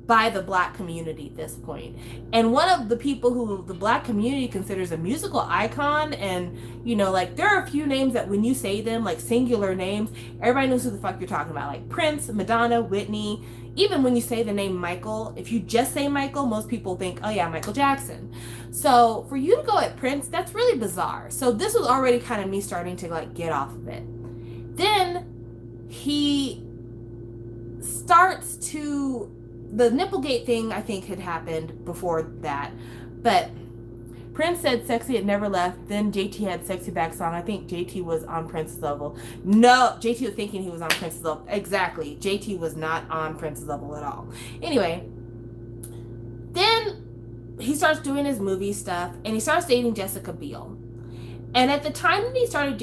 by the black community at this point. And one of the people who the black community considers a musical icon, and you know, like there are a few names that when you say them, like singular names, everybody knows who the fuck you're talking about. Like Prince, Madonna, Whitney. Even when you say the name Michael, if you just say Michael, most people think, oh yeah, Michael Jackson. So for you to go at Prince, that's really bizarre. So this was already kind of me starting to like get off of it. Then he starts to, the Nipplegate thing I think had happened before that, but Prince said Sexy It Never Left. Then JT had Sexy Back song. I think JT was on Prince's level. No, JT was thinking he was on Prince's level. Exactly. JT was not on Prince's level at all. Anyway, then he starts doing his movie stuff and he starts dating Jessica Biel. And at the time that he started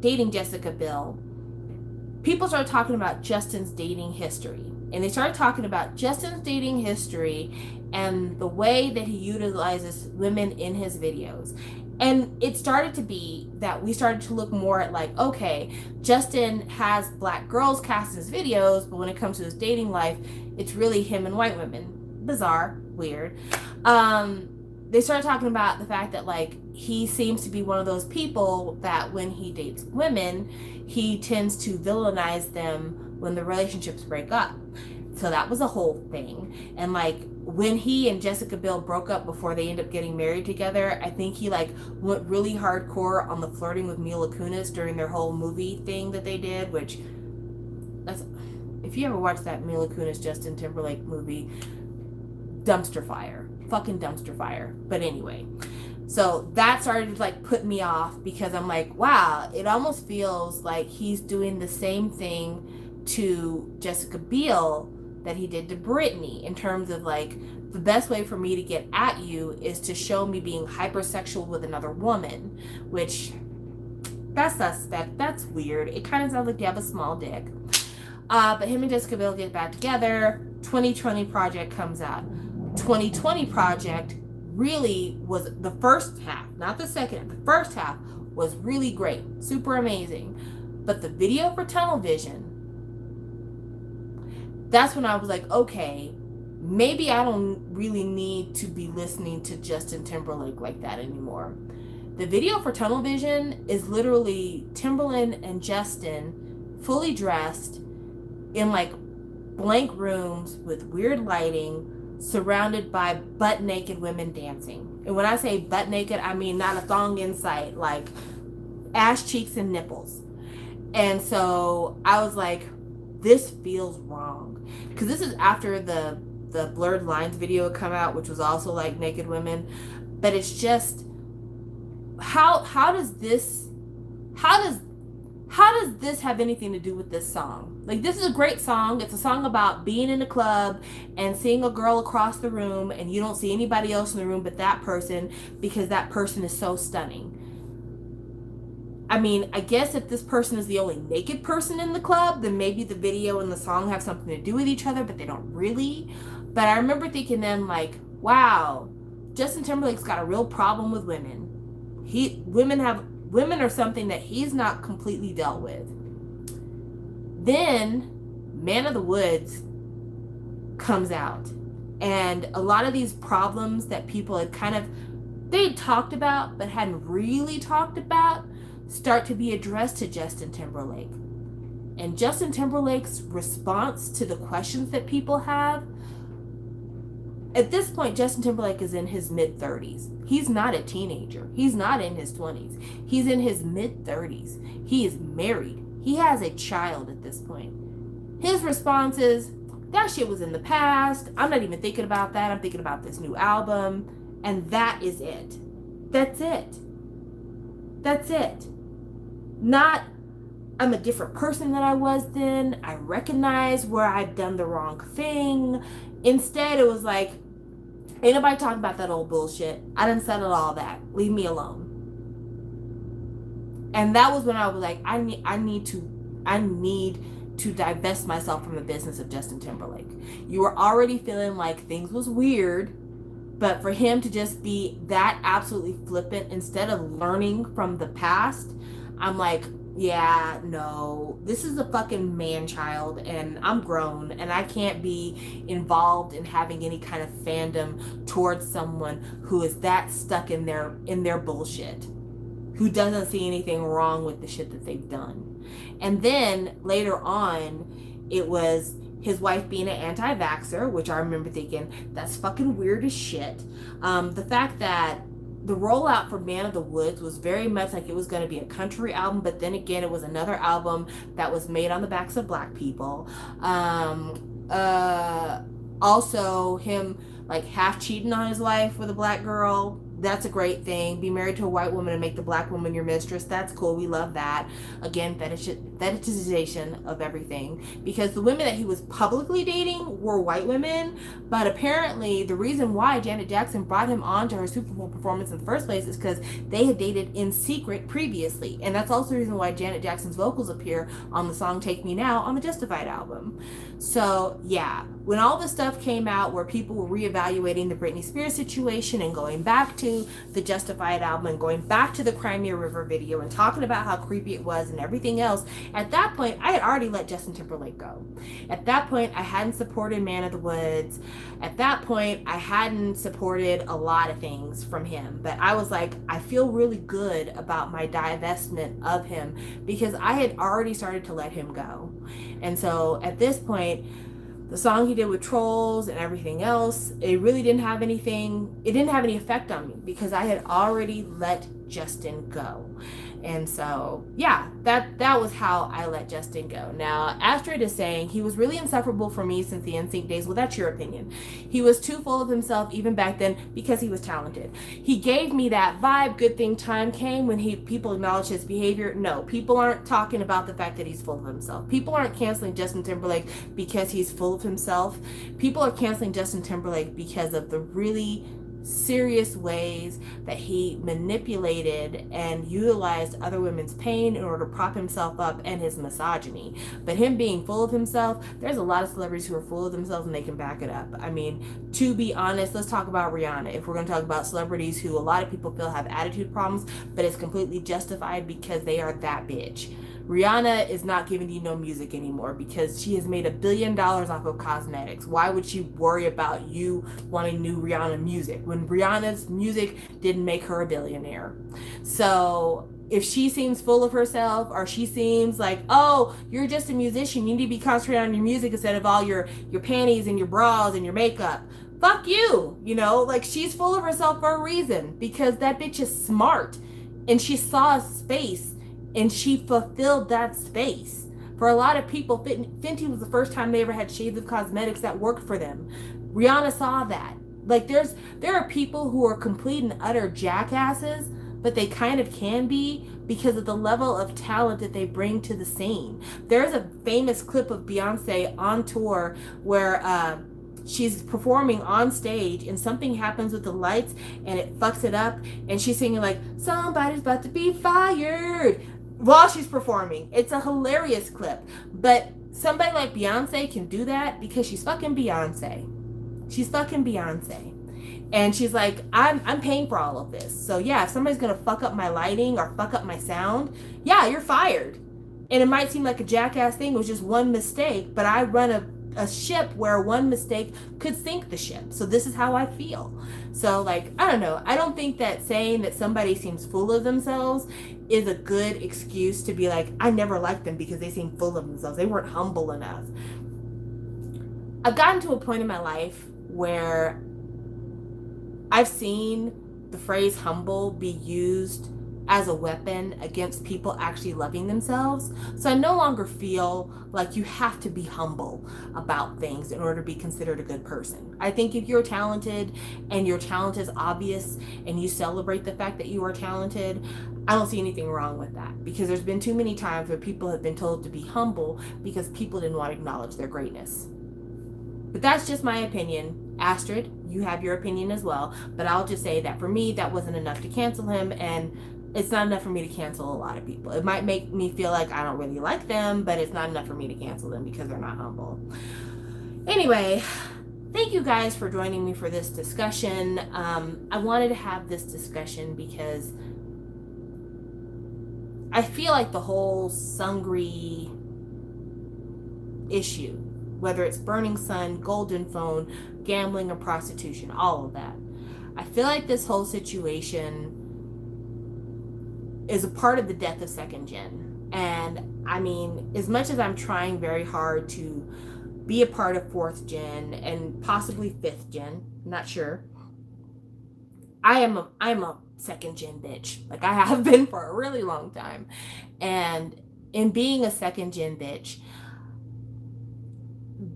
dating Jessica Biel, people started talking about Justin's dating history. And they started talking about Justin's dating history and the way that he utilizes women in his videos. And it started to be that we started to look more at like, okay, Justin has black girls cast in his videos, but when it comes to his dating life, it's really him and white women. Bizarre, weird. They started talking about the fact that like he seems to be one of those people that when he dates women, he tends to villainize them when the relationships break up. So that was a whole thing. And like when he and Jessica Biel broke up before they ended up getting married together, I think he like went really hardcore on the flirting with Mila Kunis during their whole movie thing that they did, which that's, if you ever watched that Mila Kunis Justin Timberlake movie, dumpster fire. Fucking dumpster fire. But anyway, so that started to like put me off because I'm like, wow, it almost feels like he's doing the same thing to Jessica Biel that he did to Britney, in terms of like, the best way for me to get at you is to show me being hypersexual with another woman, which that's suspect. That's weird. It kind of sounds like you have a small dick. But him and Jessica Biel get back together. 2020 Project comes out. 2020 Project really was the first half, not the second half. The first half was really great, super amazing. But the video for Tunnel Vision, that's when I was like, okay, maybe I don't really need to be listening to Justin Timberlake like that anymore. The video for Tunnel Vision is literally Timberland and Justin fully dressed in like blank rooms with weird lighting, surrounded by butt naked women dancing. And when I say butt naked, I mean not a thong in sight, like ass cheeks and nipples. And so I was like, this feels wrong. Because this is after the Blurred Lines video had come out, which was also like naked women. But it's just, how does this have anything to do with this song? Like, this is a great song. It's a song about being in a club and seeing a girl across the room and you don't see anybody else in the room but that person because that person is so stunning. I mean, I guess if this person is the only naked person in the club, then maybe the video and the song have something to do with each other, but they don't really. But I remember thinking then, like, wow, Justin Timberlake's got a real problem with women. Women are something that he's not completely dealt with. Then Man of the Woods comes out, and a lot of these problems that people had they talked about but hadn't really talked about start to be addressed to Justin Timberlake. And Justin Timberlake's response to the questions that people have, at this point, Justin Timberlake is in his mid-30s. He's not a teenager. He's not in his 20s. He's in his mid-30s. He is married. He has a child at this point. His response is, that shit was in the past. I'm not even thinking about that. I'm thinking about this new album. And that is it. That's it. That's it. Not, I'm a different person than I was then. I recognize where I've done the wrong thing. Instead, it was like, ain't nobody talking about that old bullshit. I done settled all that. Leave me alone. And that was when I was like, I need to divest myself from the business of Justin Timberlake. You were already feeling like things was weird, but for him to just be that absolutely flippant instead of learning from the past, I'm like, yeah, no, this is a fucking man-child and I'm grown and I can't be involved in having any kind of fandom towards someone who is that stuck in their bullshit, who doesn't see anything wrong with the shit that they've done. And then later on, it was his wife being an anti-vaxxer, which I remember thinking, that's fucking weird as shit. The fact that the rollout for Man of the Woods was very much like it was going to be a country album, but then again, it was another album that was made on the backs of black people. Also, him like half cheating on his wife with a black girl, That's a great thing. Be married to a white woman and make the black woman your mistress. That's cool. We love that. Again, fetishization of everything. Because the women that he was publicly dating were white women, but apparently the reason why Janet Jackson brought him on to her Super Bowl performance in the first place is because they had dated in secret previously. And that's also the reason why Janet Jackson's vocals appear on the song Take Me Now on the Justified album. So, yeah, when all this stuff came out where people were reevaluating the Britney Spears situation and going back to the Justified album and going back to the Crimea River video and talking about how creepy it was and everything else, at that point, I had already let Justin Timberlake go. At that point, I hadn't supported Man of the Woods. At that point, I hadn't supported a lot of things from him. But I was like, I feel really good about my divestment of him because I had already started to let him go. And so at this point, the song he did with Trolls and everything else, it really didn't have anything, it didn't have any effect on me because I had already let Justin go. And so, yeah, that was how I let Justin go. Now, Astrid is saying he was really insufferable for me since the NSYNC days. Well, that's your opinion. He was too full of himself even back then because he was talented. He gave me that vibe. Good thing time came when people acknowledged his behavior. No, people aren't talking about the fact that he's full of himself. People aren't canceling Justin Timberlake because he's full of himself. People are canceling Justin Timberlake because of the really serious ways that he manipulated and utilized other women's pain in order to prop himself up, and his misogyny. But him being full of himself, there's a lot of celebrities who are full of themselves and they can back it up. I mean, to be honest, let's talk about Rihanna. If we're going to talk about celebrities who a lot of people feel have attitude problems, but it's completely justified because they are that bitch. Rihanna is not giving you no music anymore because she has made $1 billion off of cosmetics. Why would she worry about you wanting new Rihanna music when Rihanna's music didn't make her a billionaire? So if she seems full of herself, or she seems like, oh, you're just a musician, you need to be concentrating on your music instead of all your panties and your bras and your makeup. Fuck you, like she's full of herself for a reason because that bitch is smart and she saw a space and she fulfilled that space. For a lot of people, Fenty was the first time they ever had shades of cosmetics that worked for them. Rihanna saw that. Like there are people who are complete and utter jackasses, but they kind of can be because of the level of talent that they bring to the scene. There's a famous clip of Beyonce on tour where she's performing on stage and something happens with the lights and it fucks it up, and she's singing like, somebody's about to be fired, while she's performing. It's a hilarious clip. But somebody like Beyonce can do that because she's fucking Beyonce. She's fucking Beyonce. And she's like, I'm paying for all of this. So yeah, if somebody's gonna fuck up my lighting or fuck up my sound, yeah, you're fired. And it might seem like a jackass thing, it was just one mistake, but I run a ship where one mistake could sink the ship. So this is how I feel. So like, I don't know. I don't think that saying that somebody seems full of themselves is a good excuse to be like, I never liked them because they seem full of themselves. They weren't humble enough. I've gotten to a point in my life where I've seen the phrase humble be used as a weapon against people actually loving themselves. So I no longer feel like you have to be humble about things in order to be considered a good person. I think if you're talented and your talent is obvious and you celebrate the fact that you are talented, I don't see anything wrong with that, because there's been too many times where people have been told to be humble because people didn't want to acknowledge their greatness. But that's just my opinion. Astrid, you have your opinion as well, but I'll just say that for me, that wasn't enough to cancel him, and it's not enough for me to cancel a lot of people. It might make me feel like I don't really like them, but it's not enough for me to cancel them because they're not humble. Anyway, thank you guys for joining me for this discussion. I wanted to have this discussion because I feel like the whole Seungri issue, whether it's Burning Sun, Golden Phone, gambling or prostitution, all of that, I feel like this whole situation is a part of the death of second gen. And I mean, as much as I'm trying very hard to be a part of fourth gen and possibly fifth gen, not sure, I'm a second gen bitch. Like I have been for a really long time. And in being a second gen bitch,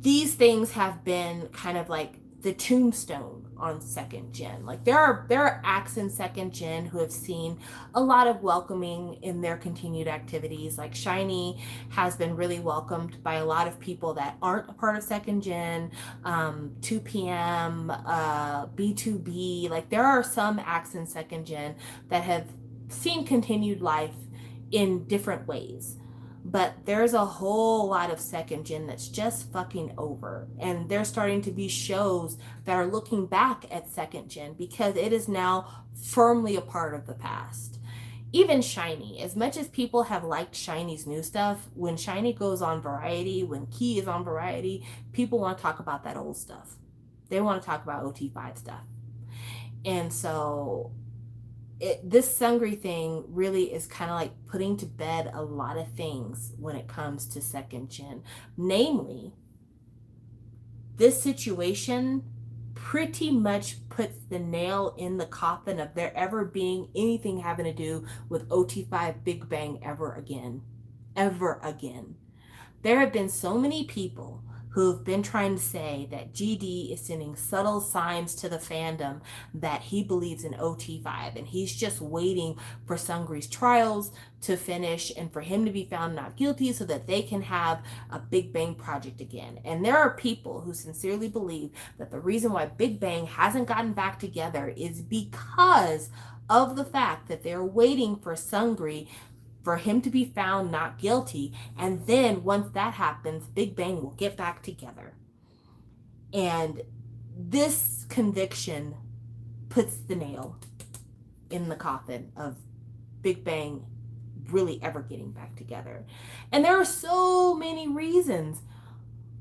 these things have been kind of like the tombstone on second gen. Like there are acts in second gen who have seen a lot of welcoming in their continued activities. Like SHINee has been really welcomed by a lot of people that aren't a part of second gen. 2PM, B2B, like there are some acts in second gen that have seen continued life in different ways. But there's a whole lot of second gen that's just fucking over. And there's starting to be shows that are looking back at second gen because it is now firmly a part of the past. Even SHINee, as much as people have liked SHINee's new stuff, when SHINee goes on Variety, when Key is on Variety, people want to talk about that old stuff. They want to talk about OT5 stuff. And so this Seungri thing really is kind of like putting to bed a lot of things when it comes to second gen. Namely, this situation pretty much puts the nail in the coffin of there ever being anything having to do with OT5 Big Bang ever again. Ever again. There have been so many people who've been trying to say that GD is sending subtle signs to the fandom that he believes in OT5 and he's just waiting for Seungri's trials to finish and for him to be found not guilty so that they can have a Big Bang project again. And there are people who sincerely believe that the reason why Big Bang hasn't gotten back together is because of the fact that they're waiting for Seungri for him to be found not guilty, and then once that happens, Big Bang will get back together. And this conviction puts the nail in the coffin of Big Bang really ever getting back together. And there are so many reasons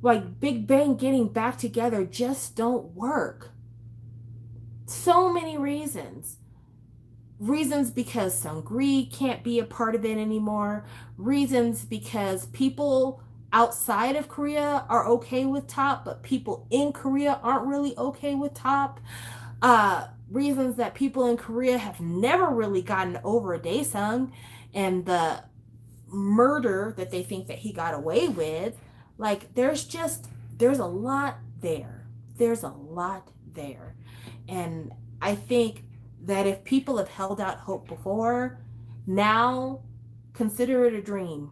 why Big Bang getting back together just don't work. So many reasons. Reasons because Seungri can't be a part of it anymore. Reasons because people outside of Korea are okay with Top, but people in Korea aren't really okay with Top. Reasons that people in Korea have never really gotten over Daesung and the murder that they think that he got away with. Like there's a lot there. There's a lot there. And I think that if people have held out hope before, now consider it a dream.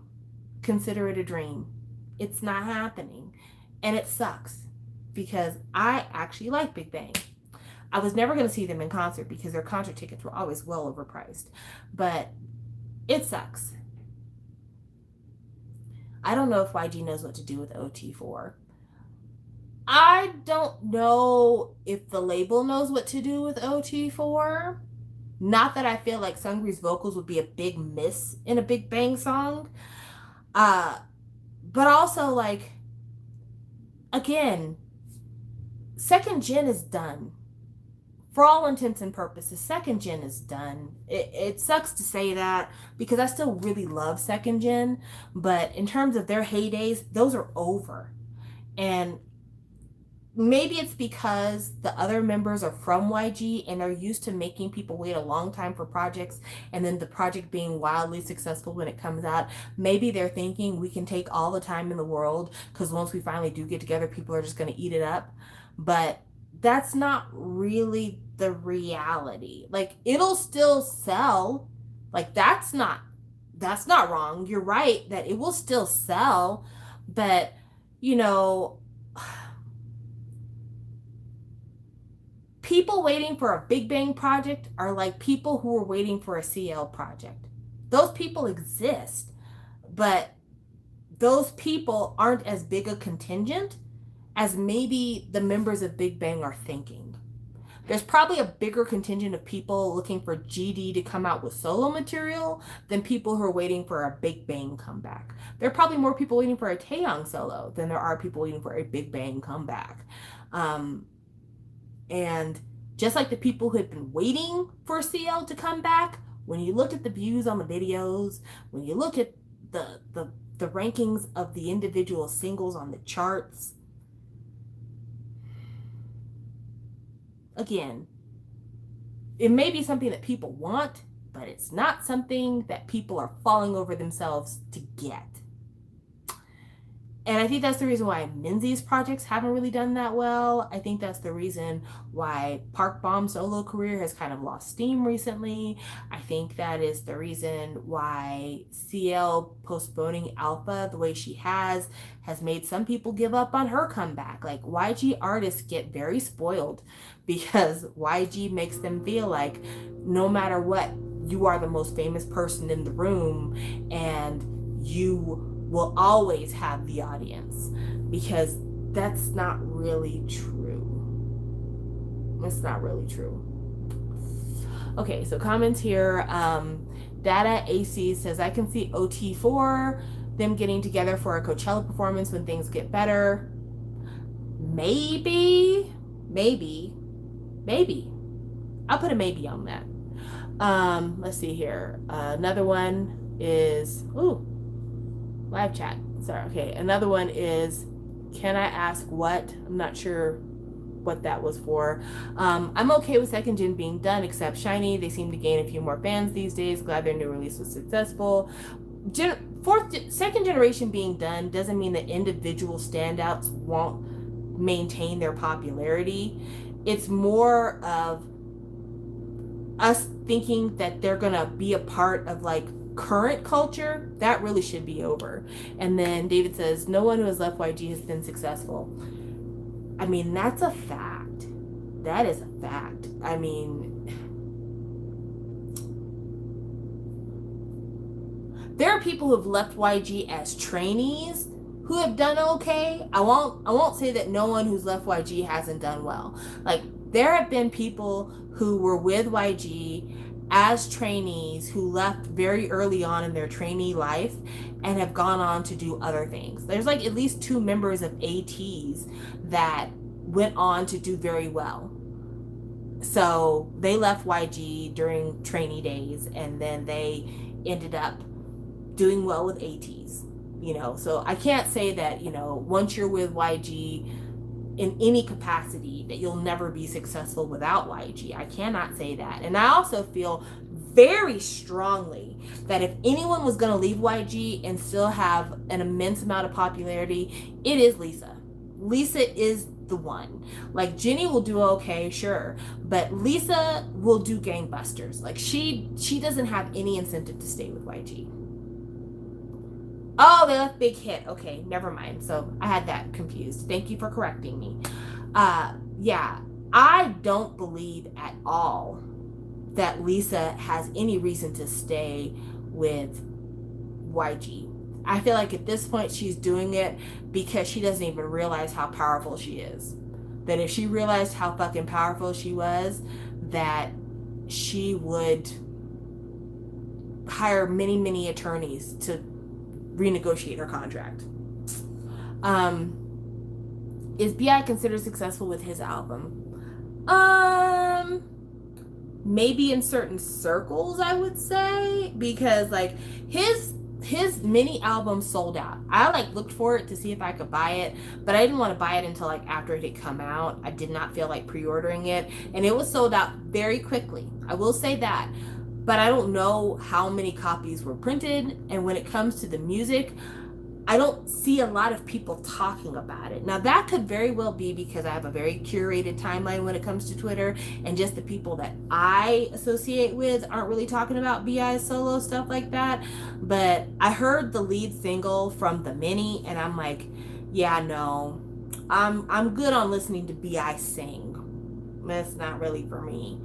Consider it a dream. It's not happening. And it sucks because I actually like Big Bang. I was never going to see them in concert because their concert tickets were always well overpriced. But it sucks. I don't know if YG knows what to do with OT4. I don't know if the label knows what to do with OT4. Not that I feel like Seungri's vocals would be a big miss in a Big Bang song. But also, like, again, second gen is done. For all intents and purposes, second gen is done. It sucks to say that because I still really love second gen. But in terms of their heydays, those are over. And maybe it's because the other members are from YG and are used to making people wait a long time for projects and then the project being wildly successful when it comes out. Maybe they're thinking we can take all the time in the world because once we finally do get together, people are just going to eat it up. But that's not really the reality. Like it'll still sell. Like that's not wrong. You're right that it will still sell. But, you know, people waiting for a Big Bang project are like people who are waiting for a CL project. Those people exist, but those people aren't as big a contingent as maybe the members of Big Bang are thinking. There's probably a bigger contingent of people looking for GD to come out with solo material than people who are waiting for a Big Bang comeback. There are probably more people waiting for a Taeyong solo than there are people waiting for a Big Bang comeback. And just like the people who had been waiting for CL to come back, when you look at the views on the videos, when you look at the rankings of the individual singles on the charts, again, it may be something that people want, but it's not something that people are falling over themselves to get. And I think that's the reason why Menzies projects haven't really done that well. I think that's the reason why Park Bom's solo career has kind of lost steam recently. I think that is the reason why CL postponing Alpha the way she has made some people give up on her comeback. Like, YG artists get very spoiled because YG makes them feel like no matter what, you are the most famous person in the room and you will always have the audience, because that's not really true. It's not really true. Okay, so comments here. Data AC says, I can see OT4, them getting together for a Coachella performance when things get better. Maybe. I'll put a maybe on that. Let's see here. Another one is, live chat. Sorry. Okay. Another one is, can I ask what? I'm not sure what that was for. I'm okay with second gen being done, except Shiny. They seem to gain a few more fans these days. Glad their new release was successful. Second generation being done doesn't mean that individual standouts won't maintain their popularity. It's more of us thinking that they're gonna be a part of like current culture. That really should be over. And then David says, no one who has left YG has been successful. I mean, that's a fact. That is a fact. I mean, there are people who have left YG as trainees who have done okay. I won't say that no one who's left YG hasn't done well. Like, there have been people who were with YG as trainees who left very early on in their trainee life and have gone on to do other things. There's like at least 2 members of ATs that went on to do very well. So they left YG during trainee days and then they ended up doing well with ATs, you know. So I can't say that, you know, once you're with YG in any capacity that you'll never be successful without YG. I cannot say that. And I also feel very strongly that if anyone was going to leave YG and still have an immense amount of popularity, it is Lisa. Lisa is the one. Like, Jenny will do okay, sure, but Lisa will do gangbusters. Like, she doesn't have any incentive to stay with YG. Oh, they left Big Hit. Okay, never mind. So I had that confused. Thank you for correcting me. Yeah, I don't believe at all that Lisa has any reason to stay with YG. I feel like at this point she's doing it because she doesn't even realize how powerful she is. That if she realized how fucking powerful she was, that she would hire many, many attorneys to renegotiate her contract. Is B.I. considered successful with his album? Maybe in certain circles, I would say, because like his mini album sold out. I like looked for it to see if I could buy it, but I didn't want to buy it until like after it had come out. I did not feel like pre-ordering it, and it was sold out very quickly. I will say that. But I don't know how many copies were printed. And when it comes to the music, I don't see a lot of people talking about it. Now, that could very well be because I have a very curated timeline when it comes to Twitter, and just the people that I associate with aren't really talking about B.I.'s solo stuff like that. But I heard the lead single from the mini, and I'm like, yeah, no, I'm good on listening to B.I. sing. That's not really for me.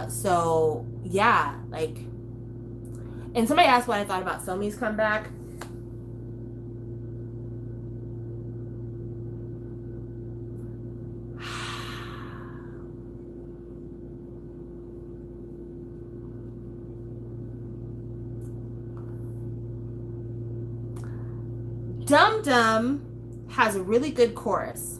So yeah, like, and somebody asked what I thought about Somi's comeback. Dum Dum has a really good chorus.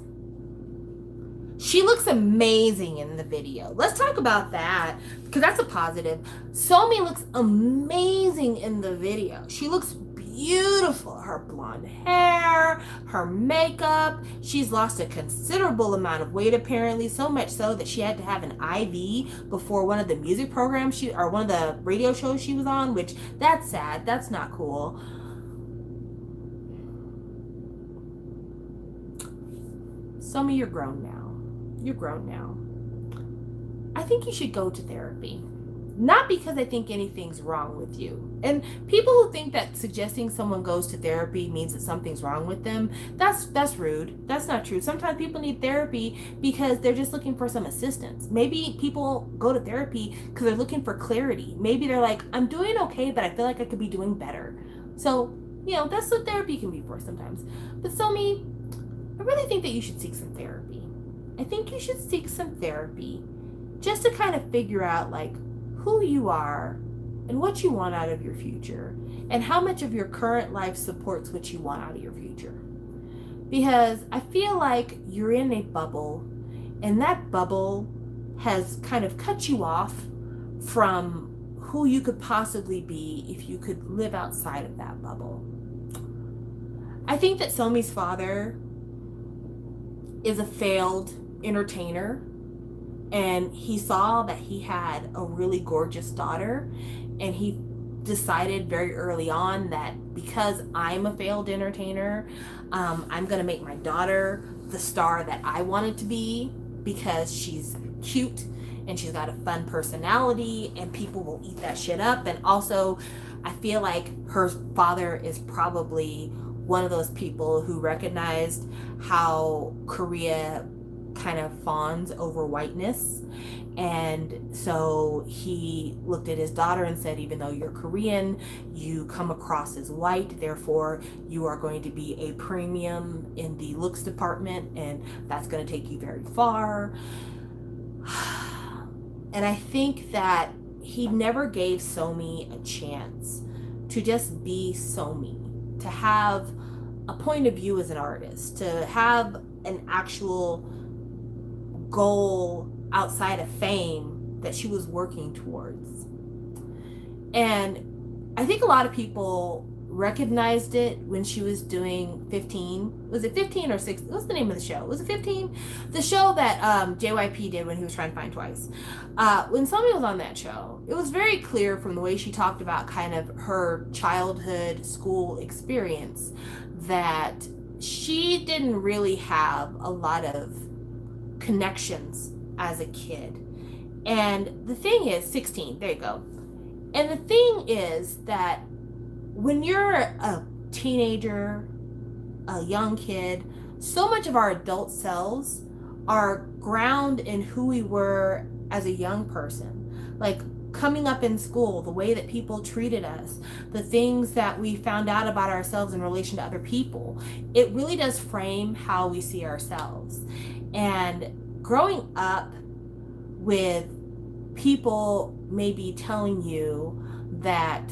She looks amazing in the video. Let's talk about that, because that's a positive. Somi looks amazing in the video. She looks beautiful. Her blonde hair, her makeup. She's lost a considerable amount of weight, apparently, so much so that she had to have an IV before one of the music programs or one of the radio shows she was on, which that's sad. That's not cool. Somi, you're grown now. You're grown now. I think you should go to therapy. Not because I think anything's wrong with you. And people who think that suggesting someone goes to therapy means that something's wrong with them, that's rude. That's not true. Sometimes people need therapy because they're just looking for some assistance. Maybe people go to therapy because they're looking for clarity. Maybe they're like, I'm doing okay, but I feel like I could be doing better. So, that's what therapy can be for sometimes. But Somi, I really think that you should seek some therapy. I think you should seek some therapy just to kind of figure out like who you are and what you want out of your future and how much of your current life supports what you want out of your future. Because I feel like you're in a bubble, and that bubble has kind of cut you off from who you could possibly be if you could live outside of that bubble. I think that Somi's father is a failed entertainer, and he saw that he had a really gorgeous daughter, and he decided very early on that because I'm a failed entertainer, I'm gonna make my daughter the star that I wanted to be because she's cute and she's got a fun personality and people will eat that shit up. And also I feel like her father is probably one of those people who recognized how Korea kind of fawns over whiteness, and so he looked at his daughter and said, even though you're Korean, you come across as white, therefore you are going to be a premium in the looks department, and that's going to take you very far. And I think that he never gave Somi a chance to just be Somi, to have a point of view as an artist, to have an actual goal outside of fame that she was working towards. And I think a lot of people recognized it when she was doing 15. Was it 15 or 16? What's the name of the show? Was it 15? The show that JYP did when he was trying to find twice. When Somi was on that show, it was very clear from the way she talked about kind of her childhood school experience that she didn't really have a lot of connections as a kid. And the thing is, 16, there you go. And the thing is that when you're a teenager, a young kid, so much of our adult selves are ground in who we were as a young person. Like coming up in school, the way that people treated us, the things that we found out about ourselves in relation to other people, it really does frame how we see ourselves. And growing up with people maybe telling you that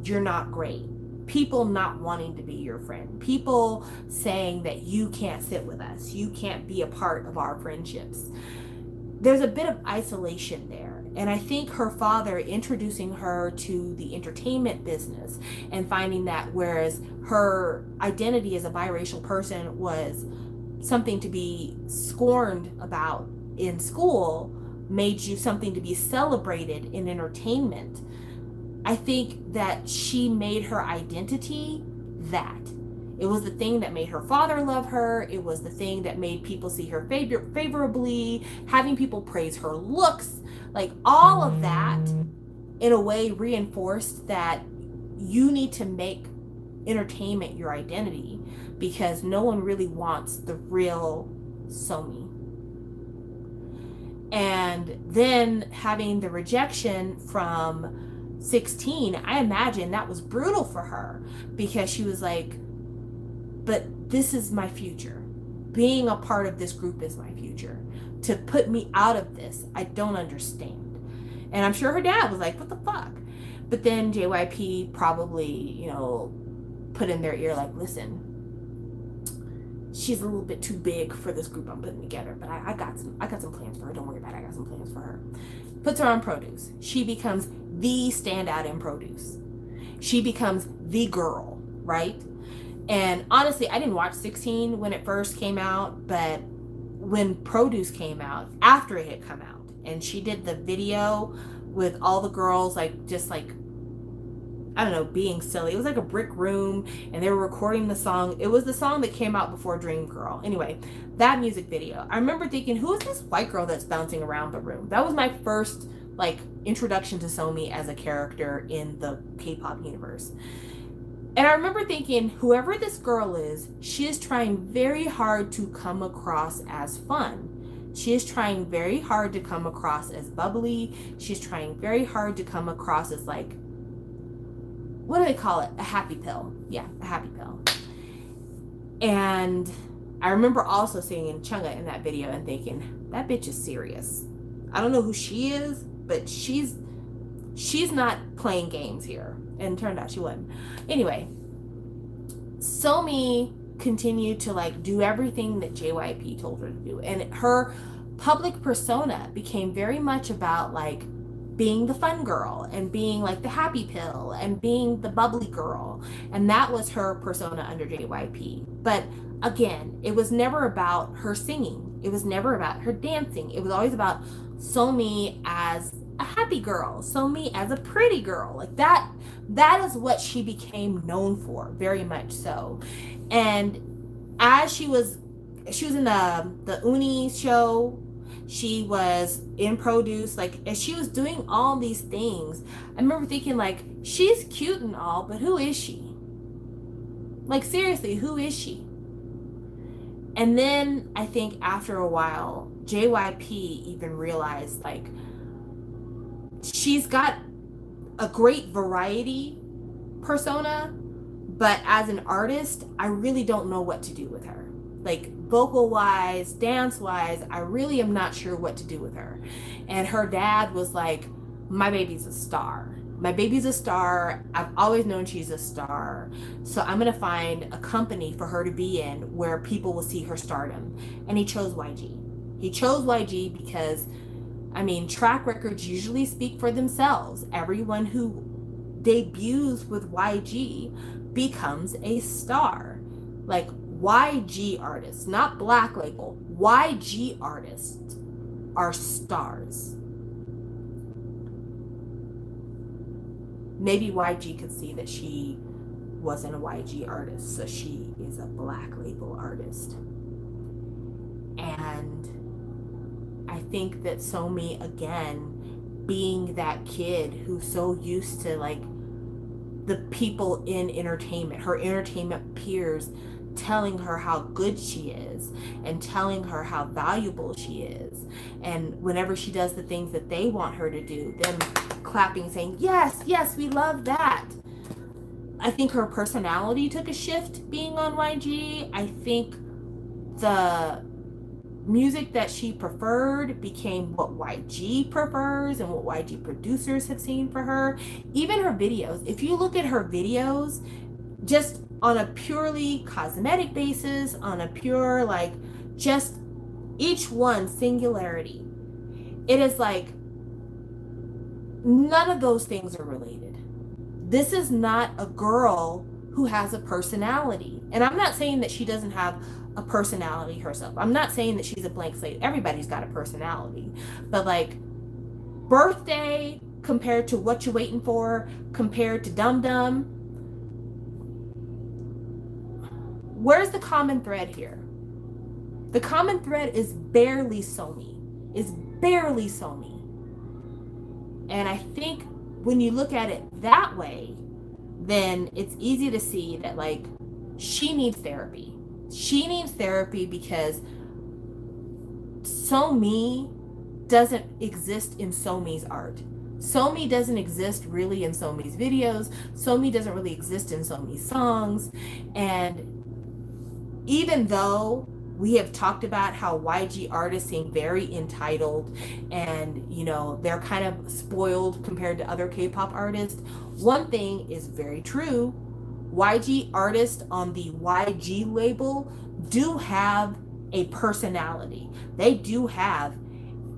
you're not great, people not wanting to be your friend, people saying that you can't sit with us, you can't be a part of our friendships, there's a bit of isolation there. And I think her father introducing her to the entertainment business and finding that whereas her identity as a biracial person was something to be scorned about in school, made you something to be celebrated in entertainment. I think that she made her identity that. It was the thing that made her father love her. It was the thing that made people see her favorably, having people praise her looks. Like all of that, in a way, reinforced that you need to make entertainment your identity because no one really wants the real Somi. And then having the rejection from 16, I imagine that was brutal for her because she was like, but this is my future. Being a part of this group is my future. To put me out of this, I don't understand. And I'm sure her dad was like, what the fuck? But then JYP probably, put in their ear like, listen, she's a little bit too big for this group I'm putting together, but I got some plans for her. Don't worry about it. I got some plans for her. Puts her on Produce. She becomes the standout in Produce. She becomes the girl, right? And honestly, I didn't watch 16 when it first came out, but when Produce came out, after it had come out, and she did the video with all the girls, like, just like I don't know, being silly. It was like a brick room and they were recording the song. It was the song that came out before Dream Girl. Anyway, that music video. I remember thinking, who is this white girl that's bouncing around the room? That was my first like introduction to Somi as a character in the K-pop universe. And I remember thinking, whoever this girl is, she is trying very hard to come across as fun. She is trying very hard to come across as bubbly. She's trying very hard to come across as like, what do they call it? A happy pill. Yeah, a happy pill. And I remember also seeing Chunga in that video and thinking, that bitch is serious. I don't know who she is, but she's not playing games here. And it turned out she wasn't. Anyway, Somi continued to like do everything that JYP told her to do. And her public persona became very much about like being the fun girl and being like the happy pill and being the bubbly girl. And that was her persona under JYP. But again, it was never about her singing. It was never about her dancing. It was always about Somi as a happy girl, Somi as a pretty girl. Like that is what she became known for, very much so. And as she was in the Uni show, she was in Produce, like as she was doing all these things, I remember thinking like, she's cute and all, but who is she? Like seriously, who is she? And then I think after a while, JYP even realized like, she's got a great variety persona, but as an artist, I really don't know what to do with her. Like vocal wise, dance wise, I really am not sure what to do with her. And her dad was like, my baby's a star. My baby's a star. I've always known she's a star. So I'm going to find a company for her to be in where people will see her stardom. And he chose YG. He chose YG because, I mean, track records usually speak for themselves. Everyone who debuts with YG becomes a star. Like YG artists, not Black Label, YG artists are stars. Maybe YG could see that she wasn't a YG artist, so she is a Black Label artist. And I think that Somi, again, being that kid who's so used to like the people in entertainment, her entertainment peers telling her how good she is and telling her how valuable she is, and whenever she does the things that they want her to do, them clapping saying yes, we love that. I think her personality took a shift being on YG. I think the music that she preferred became what YG prefers and what YG producers have seen for her. Even her videos, if you look at her videos just on a purely cosmetic basis, on a pure like just each one singularity, it is like none of those things are related. This is not a girl who has a personality. And I'm not saying that she doesn't have a personality herself. I'm not saying that she's a blank slate. Everybody's got a personality. But like Birthday compared to What You Waiting For, compared to Dum Dum, where's the common thread here? The common thread is barely Somi. Is barely Somi. And I think when you look at it that way, then it's easy to see that like she needs therapy. She needs therapy because Somi doesn't exist in Somi's art. Somi doesn't exist really in Somi's videos. Somi doesn't really exist in Somi's songs. And even though we have talked about how YG artists seem very entitled and, you know, they're kind of spoiled compared to other K-pop artists, one thing is very true. YG artists on the YG label do have a personality. They do have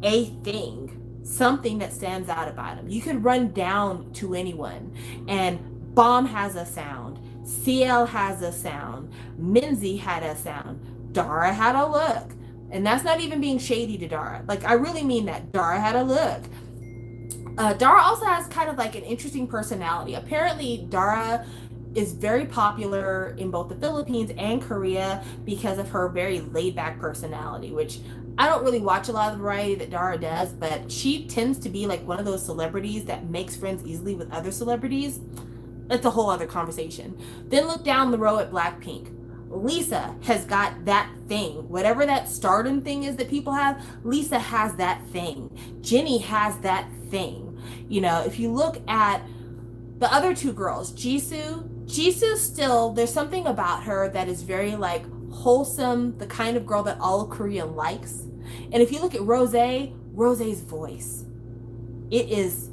a thing, something that stands out about them. You could run down to anyone and Bomb has a sound, CL has a sound, Minzy had a sound, Dara had a look. And that's not even being shady to Dara. Like, I really mean that. Dara had a look. Dara also has kind of like an interesting personality. Apparently, Dara is very popular in both the Philippines and Korea because of her very laid back personality, which I don't really watch a lot of the variety that Dara does, but she tends to be like one of those celebrities that makes friends easily with other celebrities. That's a whole other conversation. Then look down the row at Blackpink. Lisa has got that thing. Whatever that stardom thing is that people have, Lisa has that thing. Jennie has that thing. You know, if you look at the other two girls, Jisoo still, there's something about her that is very like wholesome, the kind of girl that all of Korea likes. And if you look at Rose's voice, it is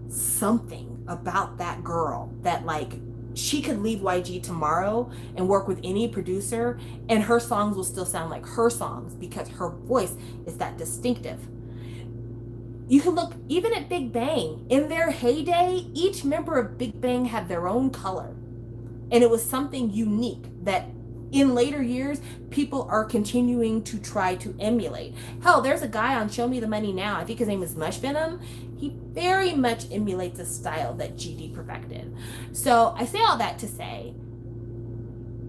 something about that girl that like she could leave YG tomorrow and work with any producer and her songs will still sound like her songs because her voice is that distinctive. You can look even at Big Bang. In their heyday, each member of Big Bang had their own color. And it was something unique that in later years, people are continuing to try to emulate. Hell, there's a guy on Show Me the Money Now, I think his name is Mush Venom. He very much emulates a style that GD perfected. So I say all that to say,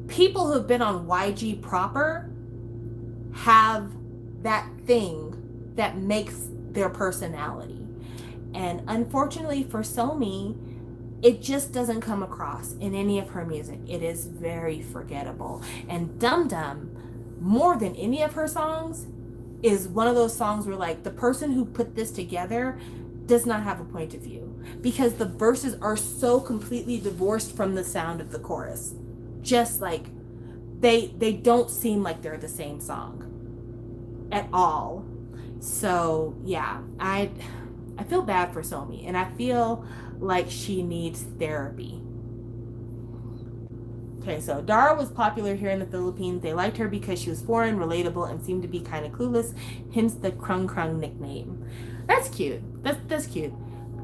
people who have been on YG proper have that thing that makes their personality. And unfortunately for Somi, it just doesn't come across in any of her music. It is very forgettable. And Dum Dum, more than any of her songs, is one of those songs where like the person who put this together does not have a point of view because the verses are so completely divorced from the sound of the chorus. Just like they don't seem like they're the same song at all. So yeah, I feel bad for Somi and I feel like she needs therapy. Okay, so Dara was popular here in the Philippines. They liked her because she was foreign, relatable, and seemed to be kind of clueless, hence the Krung Krung nickname. That's cute. That's cute.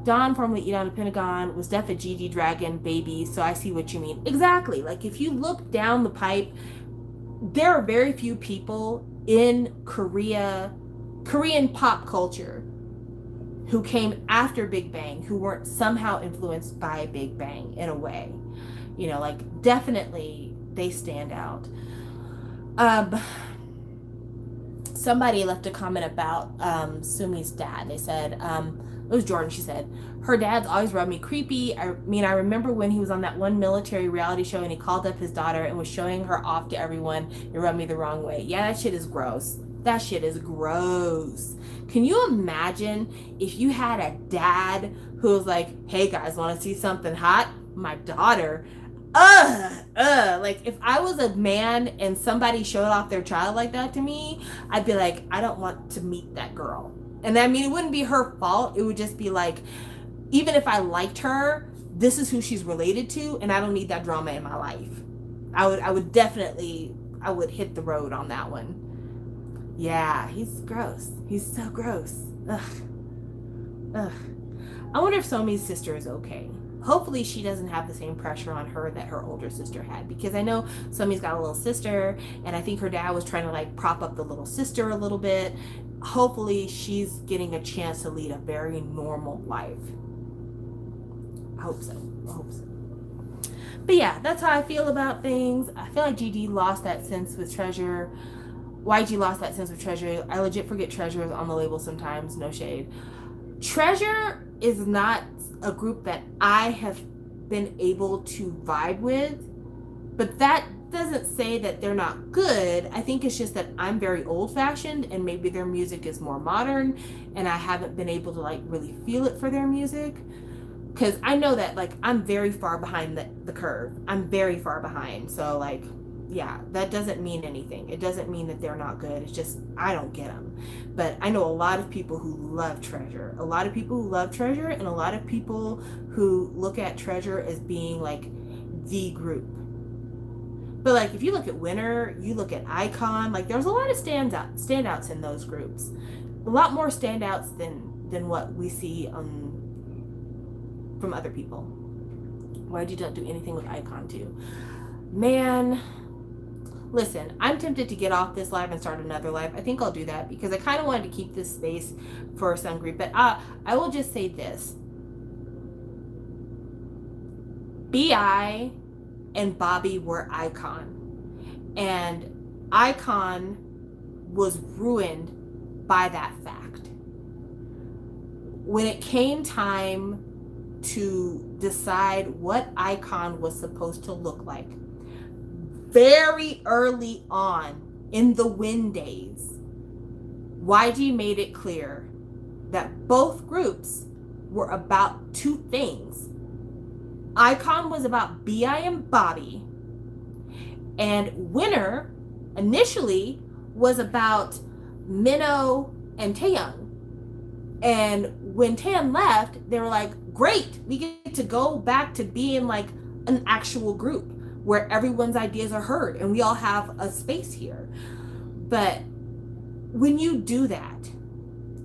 Don, formerly Eat on the Pentagon, was deaf at GD Dragon Baby, so I see what you mean. Exactly. Like if you look down the pipe, there are very few people in Korean pop culture who came after Big Bang who weren't somehow influenced by Big Bang in a way. You know, like definitely they stand out. Somebody left a comment about Sumi's dad. They said, it was Jordan, she said, her dad's always rubbed me creepy. I mean, I remember when he was on that one military reality show and he called up his daughter and was showing her off to everyone. It rubbed me the wrong way. Yeah, that shit is gross. That shit is gross. Can you imagine if you had a dad who was like, hey guys, want to see something hot? My daughter. Like if I was a man and somebody showed off their child like that to me, I'd be like, I don't want to meet that girl. And I mean, it wouldn't be her fault. It would just be like, even if I liked her, this is who she's related to, and I don't need that drama in my life. I would definitely hit the road on that one. Yeah, he's gross. He's so gross. Ugh. I wonder if Somi's sister is okay. Hopefully she doesn't have the same pressure on her that her older sister had, because I know Somi's got a little sister and I think her dad was trying to like prop up the little sister a little bit. Hopefully she's getting a chance to lead a very normal life. I hope so. But yeah, that's how I feel about things. I feel like GD lost that sense with Treasure. YG lost that sense of Treasure. I legit forget Treasure is on the label sometimes, no shade. Treasure is not a group that I have been able to vibe with, but that doesn't say that they're not good. I think it's just that I'm very old-fashioned and maybe their music is more modern and I haven't been able to like really feel it for their music, because I know that like I'm very far behind the curve. I'm very far behind. So like, yeah, that doesn't mean anything. It doesn't mean that they're not good. It's just I don't get them. But I know a lot of people who love Treasure. A lot of people who love Treasure, and a lot of people who look at Treasure as being like the group. But like if you look at Winner, you look at Icon, like there's a lot of standouts in those groups. A lot more standouts than what we see from other people. YG don't do anything with Icon too. Man, Listen, I'm tempted to get off this live and start another live. I think I'll do that because I kind of wanted to keep this space for Seungri. But I will just say this. BI and Bobby were icon. And icon was ruined by that fact. When it came time to decide what icon was supposed to look like, very early on in the Win days, YG made it clear that both groups were about two things. Icon was about BI and Bobby, and Winner initially was about Minho and Taeyoung. And when Taeyeon left, they were like, great, we get to go back to being like an actual group where everyone's ideas are heard and we all have a space here. But when you do that,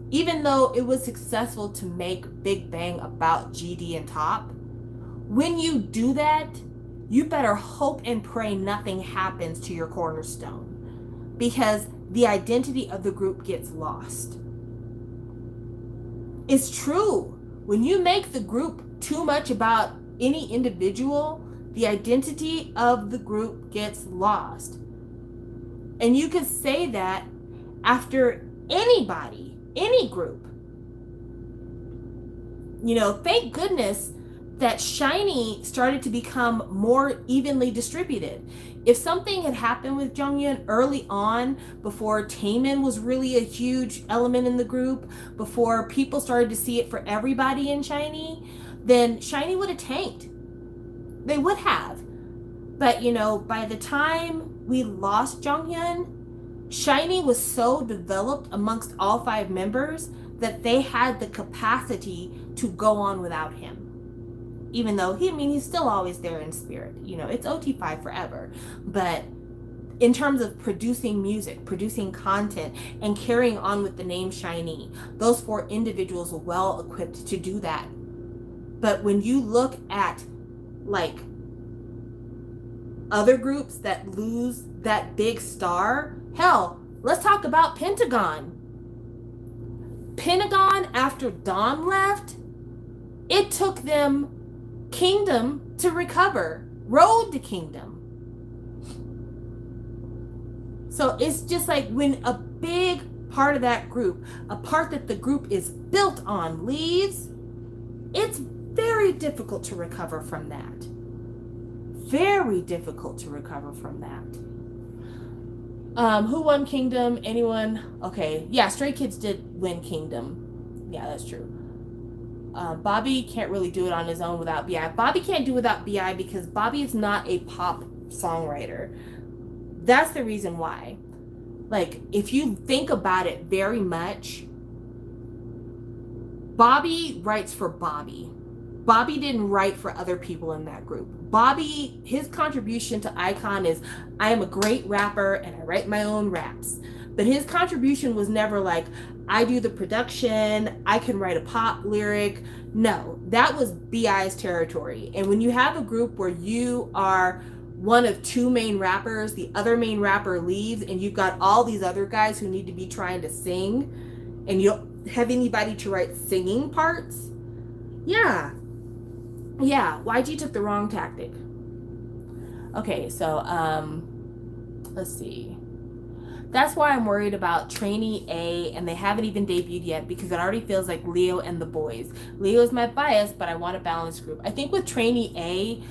even though it was successful to make Big Bang about GD and Top, when you do that, you better hope and pray nothing happens to your cornerstone, because the identity of the group gets lost. It's true. When you make the group too much about any individual, the identity of the group gets lost. And you could say that after anybody, any group. You know, thank goodness that SHINee started to become more evenly distributed. If something had happened with Jonghyun early on, before Taemin was really a huge element in the group, before people started to see it for everybody in SHINee, then SHINee would have tanked. They would have. But, you know, by the time we lost Jonghyun, SHINee was so developed amongst all 5 members that they had the capacity to go on without him. Even though he's still always there in spirit. You know, it's OT5 forever. But in terms of producing music, producing content, and carrying on with the name SHINee, those 4 individuals were well equipped to do that. But when you look at like other groups that lose that big star, hell, let's talk about Pentagon. Pentagon, after Dawn left, it took them Kingdom to recover, Road to Kingdom. So it's just like when a big part of that group, a part that the group is built on, leaves, it's very difficult to recover from that. Very difficult to recover from that. Who won Kingdom? Anyone? Okay, yeah, Stray Kids did win Kingdom. Yeah, that's true. Bobby can't really do it on his own without BI. Bobby can't do without BI because Bobby is not a pop songwriter. That's the reason why. Like, if you think about it very much, Bobby writes for Bobby. Bobby didn't write for other people in that group. Bobby, his contribution to Icon is, I am a great rapper and I write my own raps. But his contribution was never like, I do the production, I can write a pop lyric. No, that was BI's territory. And when you have a group where you are one of 2 main rappers, the other main rapper leaves, and you've got all these other guys who need to be trying to sing, and you don't have anybody to write singing parts, yeah, YG took the wrong tactic. Okay, so, let's see. That's why I'm worried about Trainee A, and they haven't even debuted yet because it already feels like Leo and the boys. Leo is my bias, but I want a balanced group. I think with Trainee A,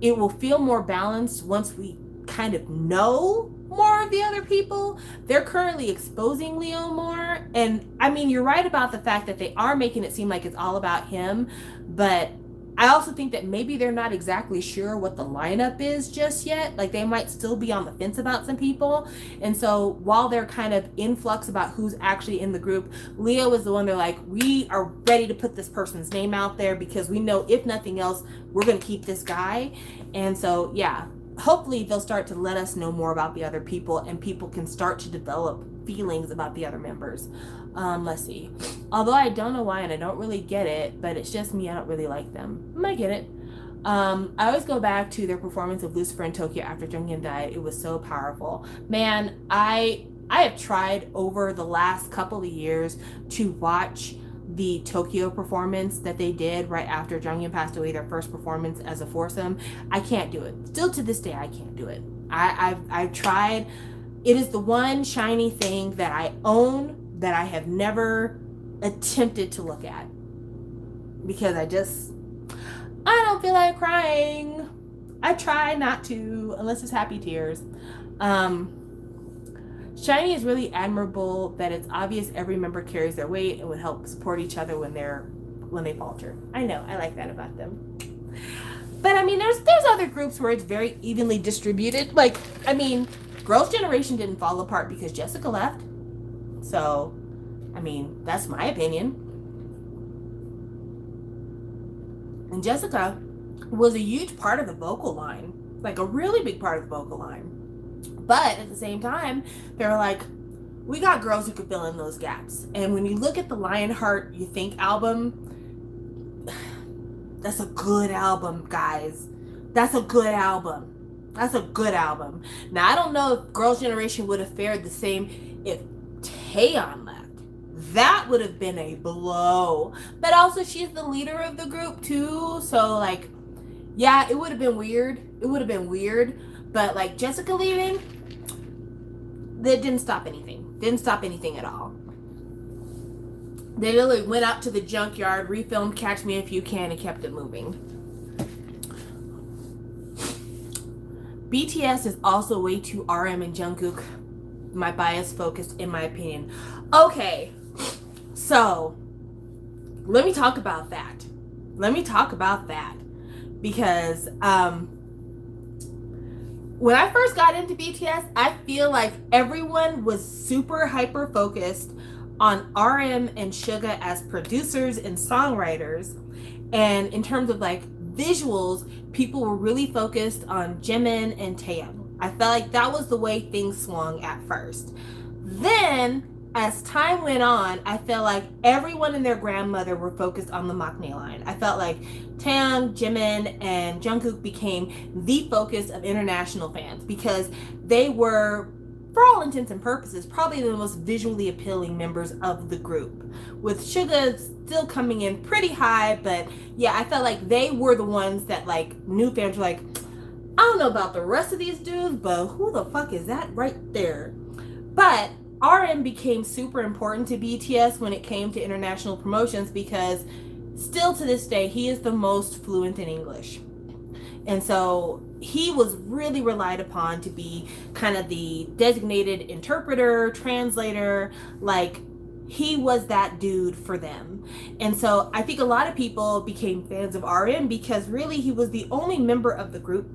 it will feel more balanced once we kind of know more of the other people. They're currently exposing Leo more. And I mean, you're right about the fact that they are making it seem like it's all about him, but I also think that maybe they're not exactly sure what the lineup is just yet. Like, they might still be on the fence about some people. And so while they're kind of in flux about who's actually in the group, Leo is the one they're like, we are ready to put this person's name out there because we know if nothing else, we're going to keep this guy. And so, yeah, hopefully they'll start to let us know more about the other people and people can start to develop feelings about the other members. Let's see. Although I don't know why and I don't really get it, but it's just me, I don't really like them. I get it. I always go back to their performance of Lucifer in Tokyo after Junghyun died. It was so powerful. Man, I have tried over the last couple of years to watch the Tokyo performance that they did right after Junghyun passed away, their first performance as a foursome. I can't do it. Still to this day, I can't do it. I've tried. It is the one shiny thing that I own that I have never attempted to look at because I don't feel like crying. I try not to unless it's happy tears. Shiny is really admirable that it's obvious every member carries their weight and would help support each other when they falter. I know, I like that about them. But I mean, there's other groups where it's very evenly distributed. Like, I mean, Girls' Generation didn't fall apart because Jessica left. So, I mean, that's my opinion. And Jessica was a huge part of the vocal line, like a really big part of the vocal line. But at the same time, they were like, we got girls who could fill in those gaps. And when you look at the Lionheart You Think album, that's a good album, guys. That's a good album. That's a good album. Now, I don't know if Girls' Generation would have fared the same if Taeyeon left. That would have been a blow. But also, she's the leader of the group, too. So, like, yeah, it would have been weird. It would have been weird. But, like, Jessica leaving, that didn't stop anything. Didn't stop anything at all. They literally went out to the junkyard, refilmed Catch Me If You Can, and kept it moving. BTS is also way too RM and Jungkook, my bias focused, in my opinion. Okay, so let me talk about that. Because when I first got into BTS, I feel like everyone was super hyper focused on RM and Suga as producers and songwriters. And in terms of like visuals, people were really focused on Jimin and Taeyeon. I felt like that was the way things swung at first. Then, as time went on, I felt like everyone and their grandmother were focused on the maknae line. I felt like Taeyeon, Jimin, and Jungkook became the focus of international fans because they were, for all intents and purposes, probably the most visually appealing members of the group. With Suga still coming in pretty high, but yeah, I felt like they were the ones that like new fans were like, I don't know about the rest of these dudes, but who the fuck is that right there? But RM became super important to BTS when it came to international promotions because still to this day, he is the most fluent in English. And so he was really relied upon to be kind of the designated interpreter, translator, like he was that dude for them. And so I think a lot of people became fans of RM because really he was the only member of the group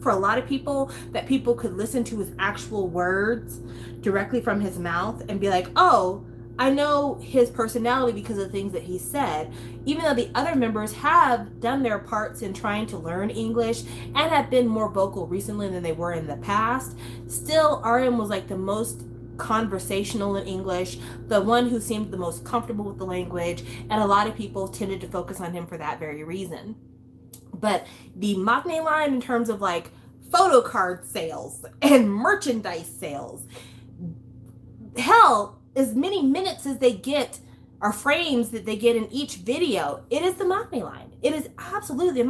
for a lot of people that people could listen to his actual words directly from his mouth and be like, oh, I know his personality because of the things that he said. Even though the other members have done their parts in trying to learn English and have been more vocal recently than they were in the past, still RM was like the most conversational in English, the one who seemed the most comfortable with the language, and a lot of people tended to focus on him for that very reason. But the maknae line in terms of like photo card sales and merchandise sales, hell, as many minutes as they get or frames that they get in each video, it is the maknae line. It is absolutely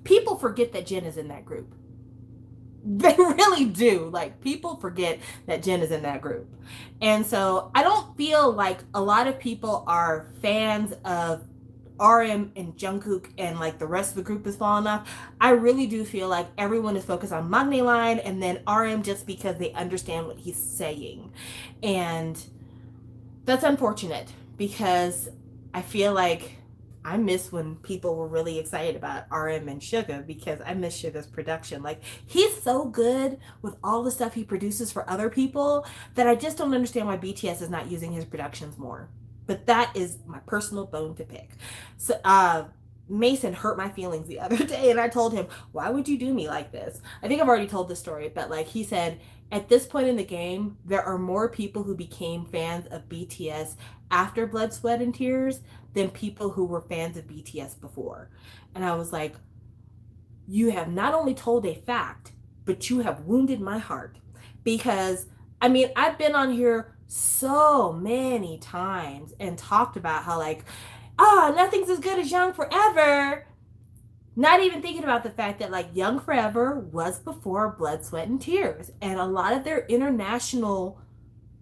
people forget that Jin is in that group. They really do. Like, people forget that Jin is in that group. And so I don't feel like a lot of people are fans of RM and Jungkook and like the rest of the group is falling off. I really do feel like everyone is focused on maknae line and then RM just because they understand what he's saying. And that's unfortunate because I feel like I miss when people were really excited about RM and Suga because I miss Suga's production. Like, he's so good with all the stuff he produces for other people that I just don't understand why BTS is not using his productions more. But that is my personal bone to pick. So, Mason hurt my feelings the other day and I told him, why would you do me like this? I think I've already told this story, but like he said, at this point in the game, there are more people who became fans of BTS after Blood, Sweat, and Tears than people who were fans of BTS before. And I was like, you have not only told a fact, but you have wounded my heart. Because, I mean, I've been on here so many times and talked about how, like, nothing's as good as Young Forever. Not even thinking about the fact that, like, Young Forever was before Blood, Sweat, and Tears. And a lot of their international,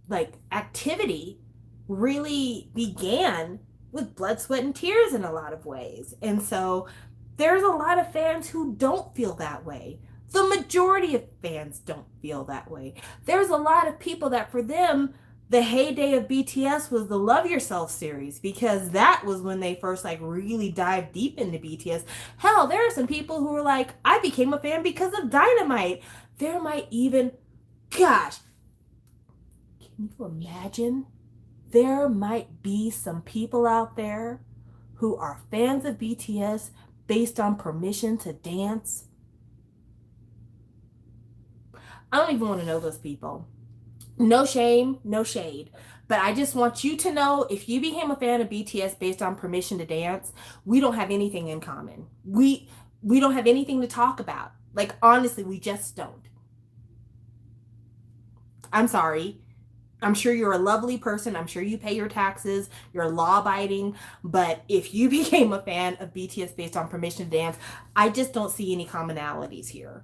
like, activity really began with Blood, Sweat, and Tears in a lot of ways. And so there's a lot of fans who don't feel that way. The majority of fans don't feel that way. There's a lot of people that for them, the heyday of BTS was the Love Yourself series, because that was when they first like really dived deep into BTS. Hell, there are some people who were like, I became a fan because of Dynamite. There might even, gosh, can you imagine? There might be some people out there who are fans of BTS based on Permission to Dance. I don't even want to know those people. No shame, no shade. But I just want you to know, if you became a fan of BTS based on Permission to Dance, we don't have anything in common. We don't have anything to talk about. Like, honestly, we just don't. I'm sorry. I'm sure you're a lovely person. I'm sure you pay your taxes. You're law-abiding. But if you became a fan of BTS based on Permission to Dance, I just don't see any commonalities here.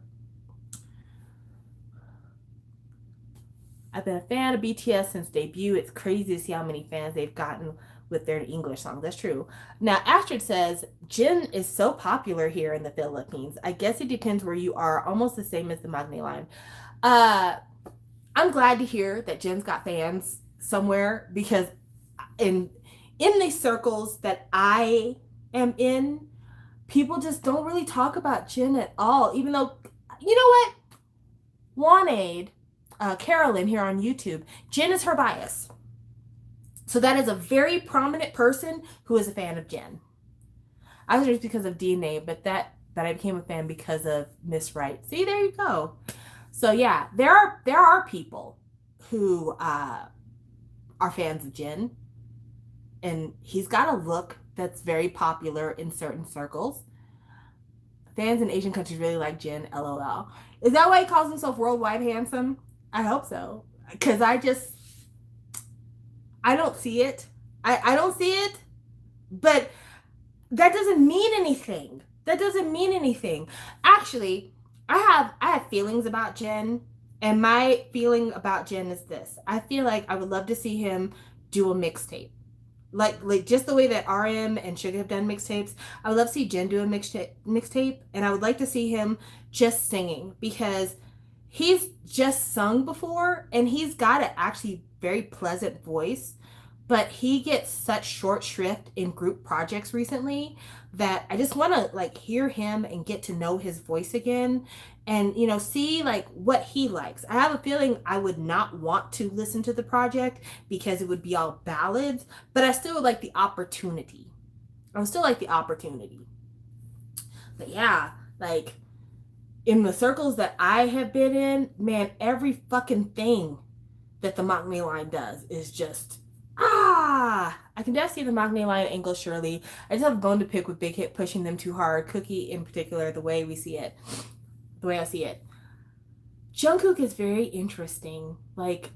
I've been a fan of BTS since debut. It's crazy to see how many fans they've gotten with their English songs. That's true. Now, Astrid says, Jin is so popular here in the Philippines. I guess it depends where you are. Almost the same as the Magne line. I'm glad to hear that Jin's got fans somewhere, because in the circles that I am in, people just don't really talk about Jin at all. Even though, you know what? Juanaid, Carolyn here on YouTube, Jin is her bias. So that is a very prominent person who is a fan of Jin. I was just because of DNA, but that I became a fan because of Miss Right. See, there you go. So yeah, there are people who are fans of Jin, and he's got a look that's very popular in certain circles. Fans in Asian countries really like Jin, LOL. Is that why he calls himself worldwide handsome? I hope so, because I don't see it. I don't see it, but that doesn't mean anything. That doesn't mean anything. Actually, I have feelings about Jin, and my feeling about Jin is this. I feel like I would love to see him do a mixtape. Like just the way that RM and Suga have done mixtapes. I would love to see Jin do a mixtape, and I would like to see him just singing, because he's just sung before, and he's got an actually very pleasant voice, but he gets such short shrift in group projects recently that I just want to like hear him and get to know his voice again, and see like what he likes. I have a feeling I would not want to listen to the project because it would be all ballads, but I still would like the opportunity. I would still like the opportunity. But yeah, like in the circles that I have been in, man, every fucking thing that the Magne line does is just I can definitely see the Magne line angle, surely. I just have a bone to pick with Big Hit pushing them too hard. Cookie in particular, the way we see it. The way I see it. Jungkook is very interesting. Like,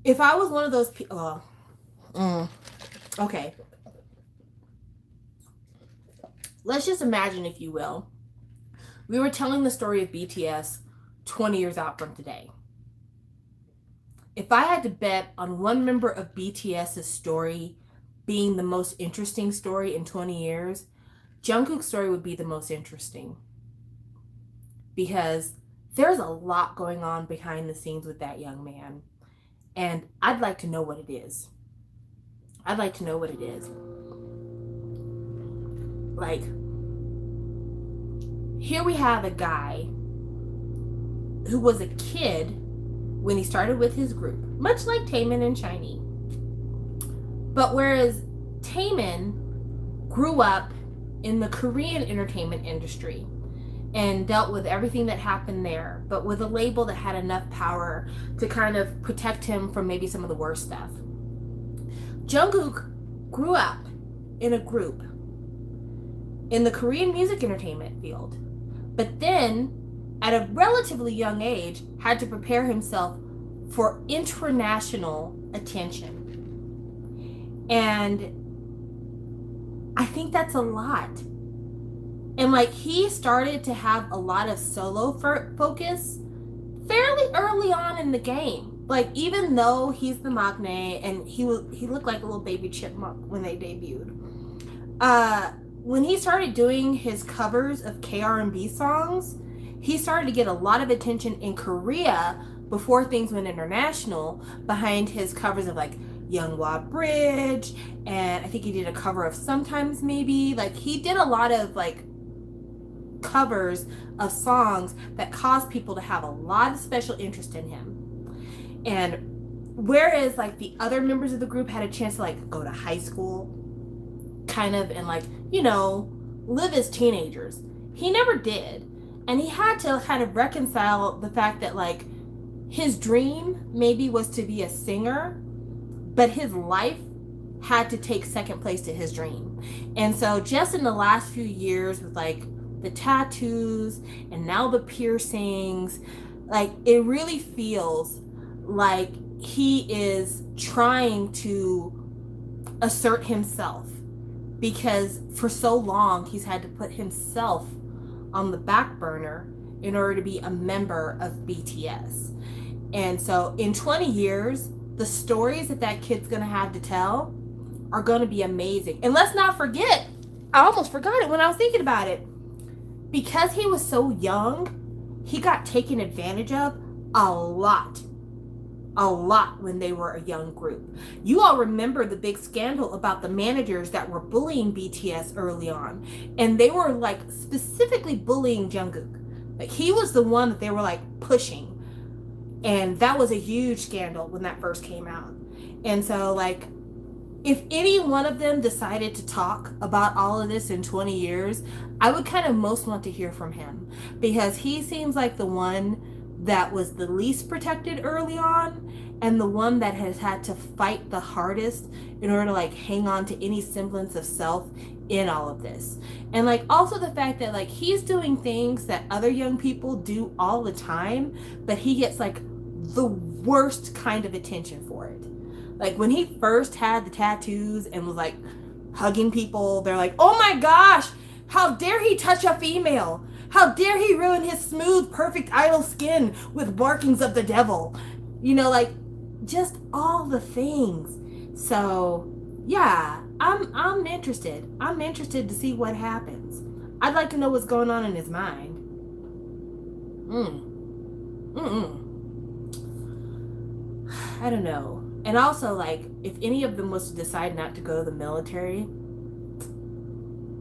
if I was one of those people... Okay. Let's just imagine, if you will, we were telling the story of BTS 20 years out from today. If I had to bet on one member of BTS's story being the most interesting story in 20 years, Jungkook's story would be the most interesting. Because there's a lot going on behind the scenes with that young man. And I'd like to know what it is. I'd like to know what it is. Like, here we have a guy who was a kid when he started with his group, much like Taemin and SHINee. But whereas Taemin grew up in the Korean entertainment industry and dealt with everything that happened there, but with a label that had enough power to kind of protect him from maybe some of the worst stuff. Jungkook grew up in a group in the Korean music entertainment field, but then at a relatively young age had to prepare himself for international attention. And I think that's a lot. And like, he started to have a lot of solo focus fairly early on in the game. Like, even though he's the Maknae and he looked like a little baby chipmunk when they debuted. When he started doing his covers of KR&B songs, he started to get a lot of attention in Korea before things went international behind his covers of like Younghwa Bridge, and I think he did a cover of Sometimes Maybe. Like, he did a lot of like covers of songs that caused people to have a lot of special interest in him. And whereas like the other members of the group had a chance to like go to high school kind of and like, you know, live as teenagers, he never did. And he had to kind of reconcile the fact that like his dream maybe was to be a singer, but his life had to take second place to his dream. And so just in the last few years with like the tattoos and now the piercings, like, it really feels like he is trying to assert himself, because for so long he's had to put himself on the back burner in order to be a member of BTS. And so in 20 years, the stories that kid's gonna have to tell are gonna be amazing. And let's not forget, I almost forgot it when I was thinking about it, because he was so young, he got taken advantage of a lot when they were a young group. You all remember the big scandal about the managers that were bullying BTS early on, and they were like specifically bullying Jungkook. Like, he was the one that they were like pushing, and that was a huge scandal when that first came out. And so like, if any one of them decided to talk about all of this in 20 years, I would kind of most want to hear from him, because he seems like the one that was the least protected early on, and the one that has had to fight the hardest in order to like hang on to any semblance of self in all of this. And like, also the fact that like he's doing things that other young people do all the time, but he gets like the worst kind of attention for it. Like, when he first had the tattoos and was like hugging people, they're like, oh my gosh, how dare he touch a female? How dare he ruin his smooth, perfect idol skin with markings of the devil? You know, like, just all the things. So yeah, I'm interested. I'm interested to see what happens. I'd like to know what's going on in his mind. I don't know. And also, like, if any of them was to decide not to go to the military,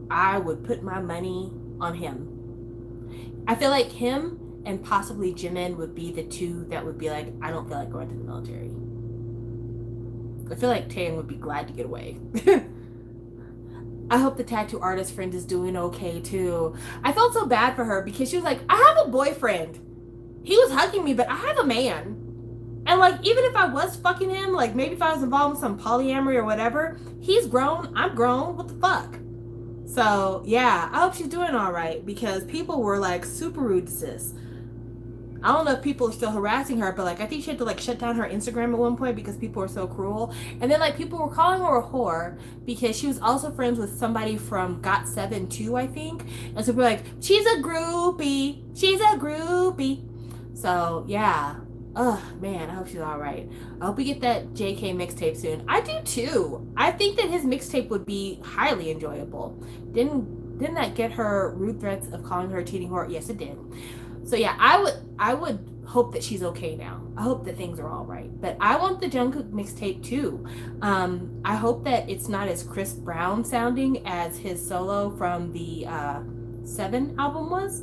I would put my money on him. I feel like him and possibly Jimin would be the two that would be like, I don't feel like going to the military. I feel like Taeyang would be glad to get away. I hope the tattoo artist friend is doing okay too. I felt so bad for her because she was like, I have a boyfriend. He was hugging me, but I have a man. And like, even if I was fucking him, like maybe if I was involved in some polyamory or whatever, he's grown, I'm grown, what the fuck? So yeah, I hope she's doing all right, because people were like super rude to sis. I don't know if people are still harassing her, but like, I think she had to like shut down her Instagram at one point because people were so cruel. And then like, people were calling her a whore because she was also friends with somebody from GOT7 too, I think. And so we're like, she's a groupie, she's a groupie. So yeah. Oh man, I hope she's all right. I hope we get that JK mixtape soon. I do too. I think that his mixtape would be highly enjoyable. Didn't that get her rude threats of calling her a cheating whore? Yes, it did. So yeah, I would hope that she's okay now. I hope that things are all right. But I want the Jungkook mixtape too. I hope that it's not as Chris Brown sounding as his solo from the 7 album was.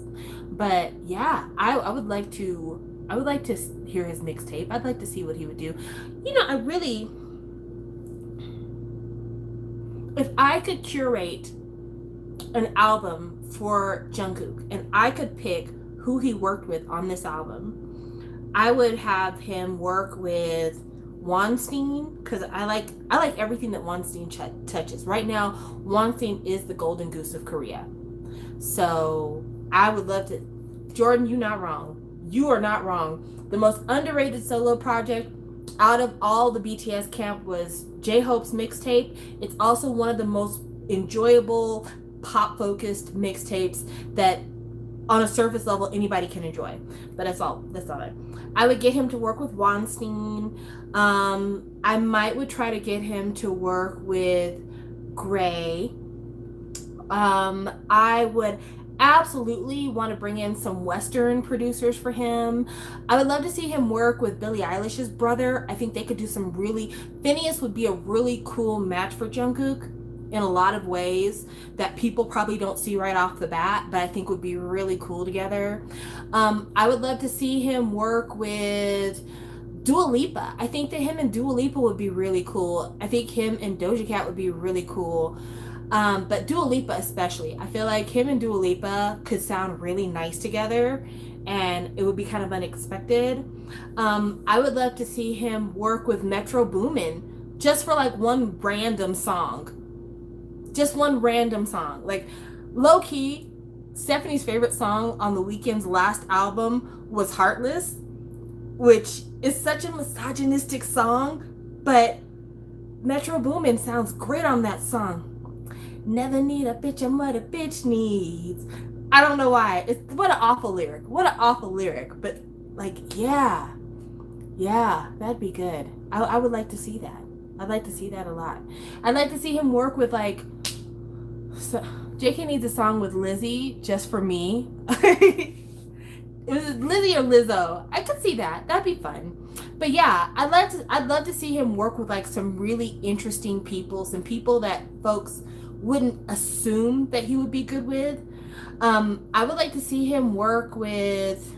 But yeah, I would like to hear his mixtape. I'd like to see what he would do. You know, if I could curate an album for Jungkook and I could pick who he worked with on this album, I would have him work with Wonstein, because I like everything that Wonstein touches. Right now, Wonstein is the golden goose of Korea. So I would love to. Jordan, you're not wrong. You are not wrong. The most underrated solo project out of all the BTS camp was J-Hope's mixtape. It's also one of the most enjoyable pop focused mixtapes that on a surface level anybody can enjoy. But that's all it. I would get him to work with Weinstein. I would try to get him to work with Gray. I would absolutely want to bring in some Western producers for him. I would love to see him work with Billie Eilish's brother. I think they could do some really. Phineas would be a really cool match for Jungkook in a lot of ways that people probably don't see right off the bat, but I think would be really cool together. I would love to see him work with Dua Lipa. I think that him and Dua Lipa would be really cool. I think him and Doja Cat would be really cool. But Dua Lipa especially. I feel like him and Dua Lipa could sound really nice together, and it would be kind of unexpected. I would love to see him work with Metro Boomin just for like one random song. Just one random song. Like, low-key, Stephanie's favorite song on The Weeknd's last album was Heartless, which is such a misogynistic song, but Metro Boomin sounds great on that song. Never need a bitch, I'm what a bitch needs. I don't know why. What an awful lyric. What an awful lyric. But, like, yeah, that'd be good. I would like to see that. I'd like to see that a lot. I'd like to see him work with, like, JK needs a song with Lizzie just for me. It was Lizzie or Lizzo. I could see that. That'd be fun. But yeah, I'd love to see him work with like some really interesting people, some people that folks wouldn't assume that he would be good with. I would like to see him work with.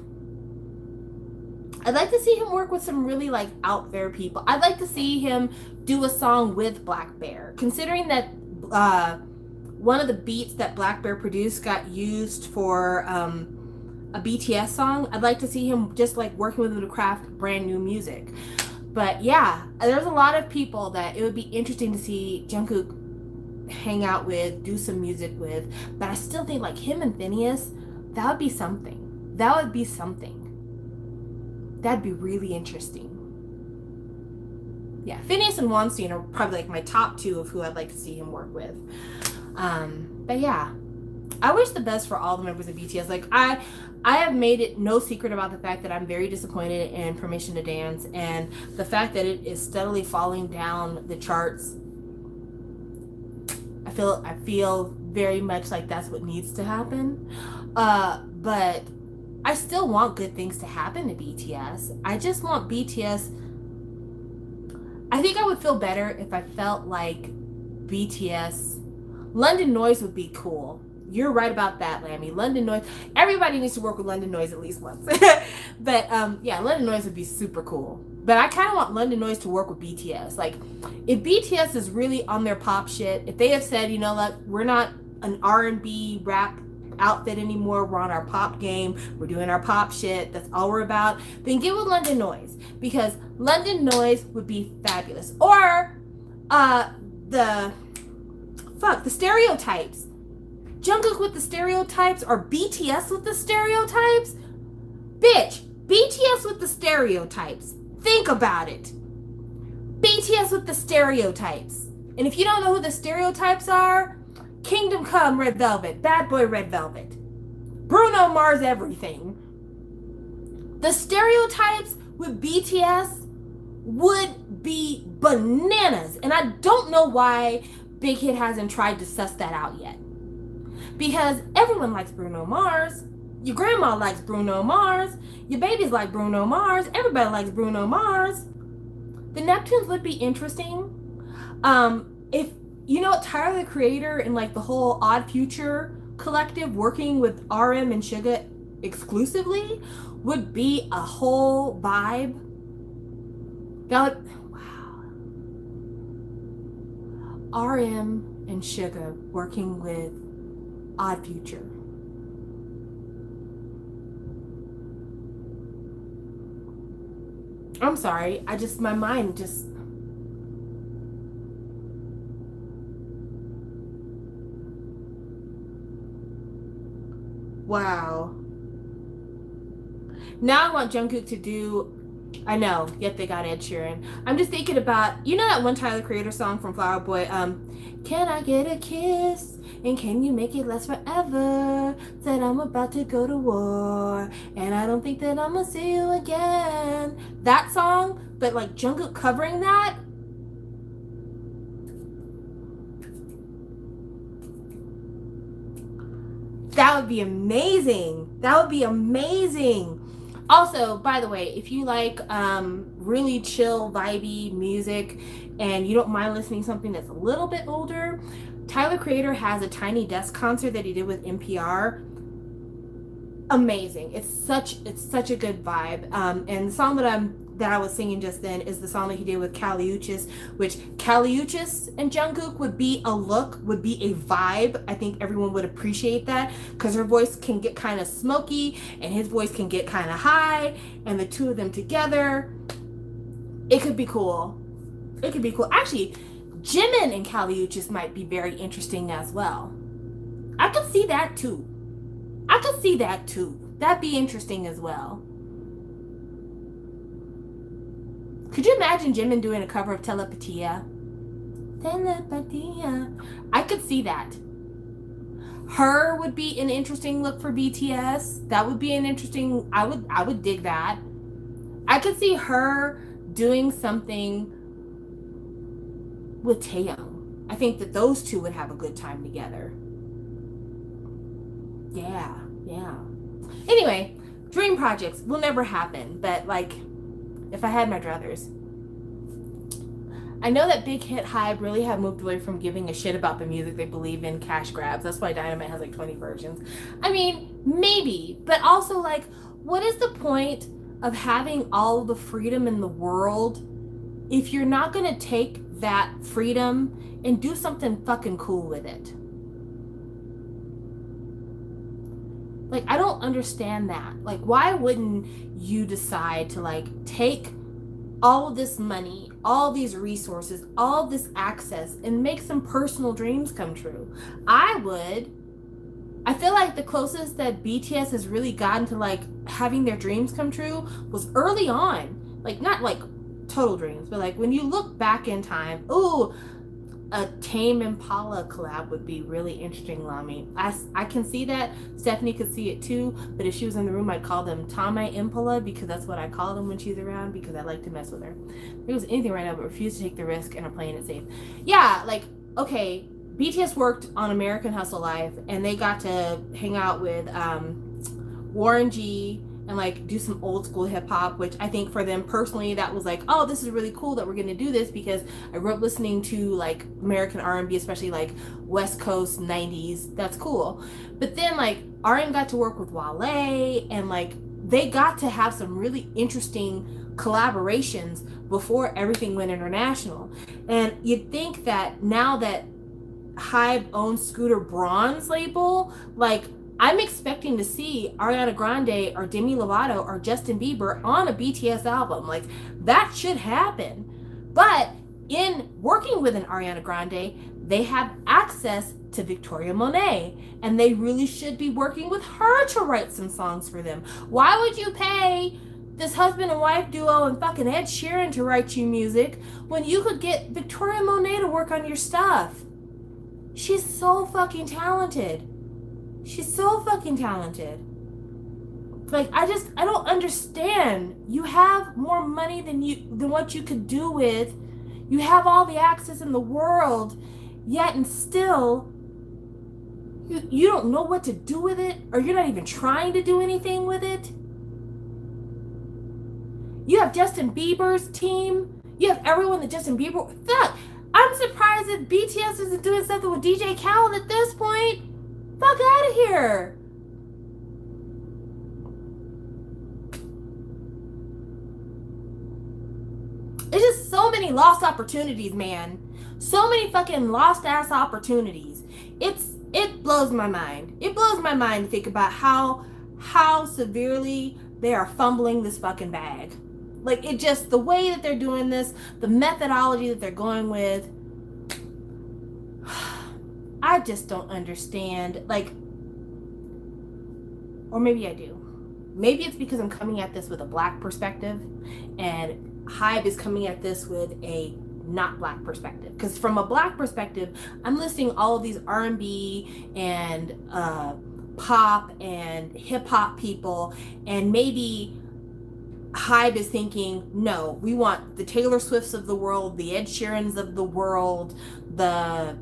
I'd like to see him work with some really like out there people. I'd like to see him do a song with Black Bear, considering that one of the beats that Black Bear produced got used for a BTS song. I'd like to see him just like working with him to craft brand new music. But yeah, there's a lot of people that it would be interesting to see Jungkook hang out with, do some music with. But I still think like him and Phineas, that would be something. That would be something. That'd be really interesting. Yeah, Phineas and Weinstein are probably like my top two of who I'd like to see him work with. But yeah, I wish the best for all the members of BTS. Like I have made it no secret about the fact that I'm very disappointed in Permission to Dance, and the fact that it is steadily falling down the charts. I feel very much like that's what needs to happen. But I still want good things to happen to BTS. I just want BTS. I think I would feel better if I felt like BTS. London Noise would be cool. You're right about that, Lammy. London Noise. Everybody needs to work with London Noise at least once. But yeah, London Noise would be super cool. But I kind of want London Noise to work with BTS. Like, if BTS is really on their pop shit, if they have said, you know, like, we're not an R&B rap outfit anymore, we're on our pop game, we're doing our pop shit, that's all we're about, then get with London Noise, because London Noise would be fabulous. Or the Stereotypes. Jungkook with the Stereotypes, or BTS with the Stereotypes. Bitch, BTS with the Stereotypes. Think about it. BTS with the Stereotypes. And if you don't know who the Stereotypes are, Kingdom Come Red Velvet, Bad Boy Red Velvet, Bruno Mars everything. The Stereotypes with BTS would be bananas. And I don't know why Big Hit hasn't tried to suss that out yet. Because everyone likes Bruno Mars. Your grandma likes Bruno Mars. Your babies like Bruno Mars. Everybody likes Bruno Mars. The Neptunes would be interesting. If you know, Tyler the Creator and like the whole Odd Future collective working with RM and Suga exclusively would be a whole vibe. That would, wow. RM and Suga working with Odd Future. I'm sorry, my mind just. Wow. Now I want Jungkook to do. I know, yet they got Ed Sheeran. I'm just thinking about, you know that one Tyler Creator song from Flower Boy, Can I get a kiss? And can you make it last forever? Said I'm about to go to war, and I don't think that I'm gonna see you again. That song, but like Jungkook covering that. That would be amazing. That would be amazing. Also, by the way, if you like really chill, vibey music and you don't mind listening to something that's a little bit older, Tyler Creator has a Tiny Desk concert that he did with NPR. Amazing. It's such a good vibe. And the song that I was singing just then is the song that he did with Kali Uchis, which Kali Uchis and Jungkook would be a vibe. I think everyone would appreciate that because her voice can get kind of smoky and his voice can get kind of high, and the two of them together, it could be cool. It could be cool. Actually, Jimin and Kali Uchis might be very interesting as well. I could see that too. That'd be interesting as well. Could you imagine Jimin doing a cover of Telepatia? I could see that. Her would be an interesting look for BTS. That would be an interesting. I would dig that. I could see her doing something with Taeyong. I think that those two would have a good time together. Yeah. Anyway, dream projects will never happen, but like, if I had my druthers. I know that Big Hit Hype really have moved away from giving a shit about the music they believe in, cash grabs. That's why Dynamite has like 20 versions. I mean, maybe, but also like, what is the point of having all the freedom in the world if you're not gonna take that freedom and do something fucking cool with it? Like, I don't understand that. Like, why wouldn't you decide to like take all of this money, all these resources, all this access, and make some personal dreams come true? I would. I feel like the closest that BTS has really gotten to like having their dreams come true was early on. Like, not like total dreams, but like when you look back in time, ooh, a Tame Impala collab would be really interesting, Lami. I can see that. Stephanie could see it too, but if she was in the room, I'd call them Tame Impala because that's what I call them when she's around because I like to mess with her. If it was anything right now, but refuse to take the risk and are playing it safe. Yeah, like, okay, BTS worked on American Hustle Life and they got to hang out with Warren G and like do some old school hip hop, which I think for them personally that was like, oh, this is really cool that we're gonna do this because I grew up listening to like American R&B, especially like West Coast 90s. That's cool. But then like RM got to work with Wale and like they got to have some really interesting collaborations before everything went international. And you'd think that now that Hybe owns Scooter Braun's label, like I'm expecting to see Ariana Grande or Demi Lovato or Justin Bieber on a BTS album. Like, that should happen. But in working with an Ariana Grande, they have access to Victoria Monet. And they really should be working with her to write some songs for them. Why would you pay this husband and wife duo and fucking Ed Sheeran to write you music when you could get Victoria Monet to work on your stuff? She's so fucking talented. She's so fucking talented. Like, I don't understand. You have more money than what you could do with. You have all the access in the world, yet and still you don't know what to do with it, or you're not even trying to do anything with it. You have Justin Bieber's team. You have everyone that Justin Bieber. Fuck. I'm surprised that BTS isn't doing something with DJ Khaled at this point. Fuck out of here. It's just so many lost opportunities, man. So many fucking lost ass opportunities. It blows my mind. It blows my mind to think about how severely they are fumbling this fucking bag. Like, it just, the way that they're doing this, the methodology that they're going with, I just don't understand. Like, or maybe I do. Maybe it's because I'm coming at this with a black perspective, and Hybe is coming at this with a not black perspective. Because from a black perspective, I'm listing all of these R&B and pop and hip hop people, and maybe Hybe is thinking, no, we want the Taylor Swifts of the world, the Ed Sheerans of the world, the,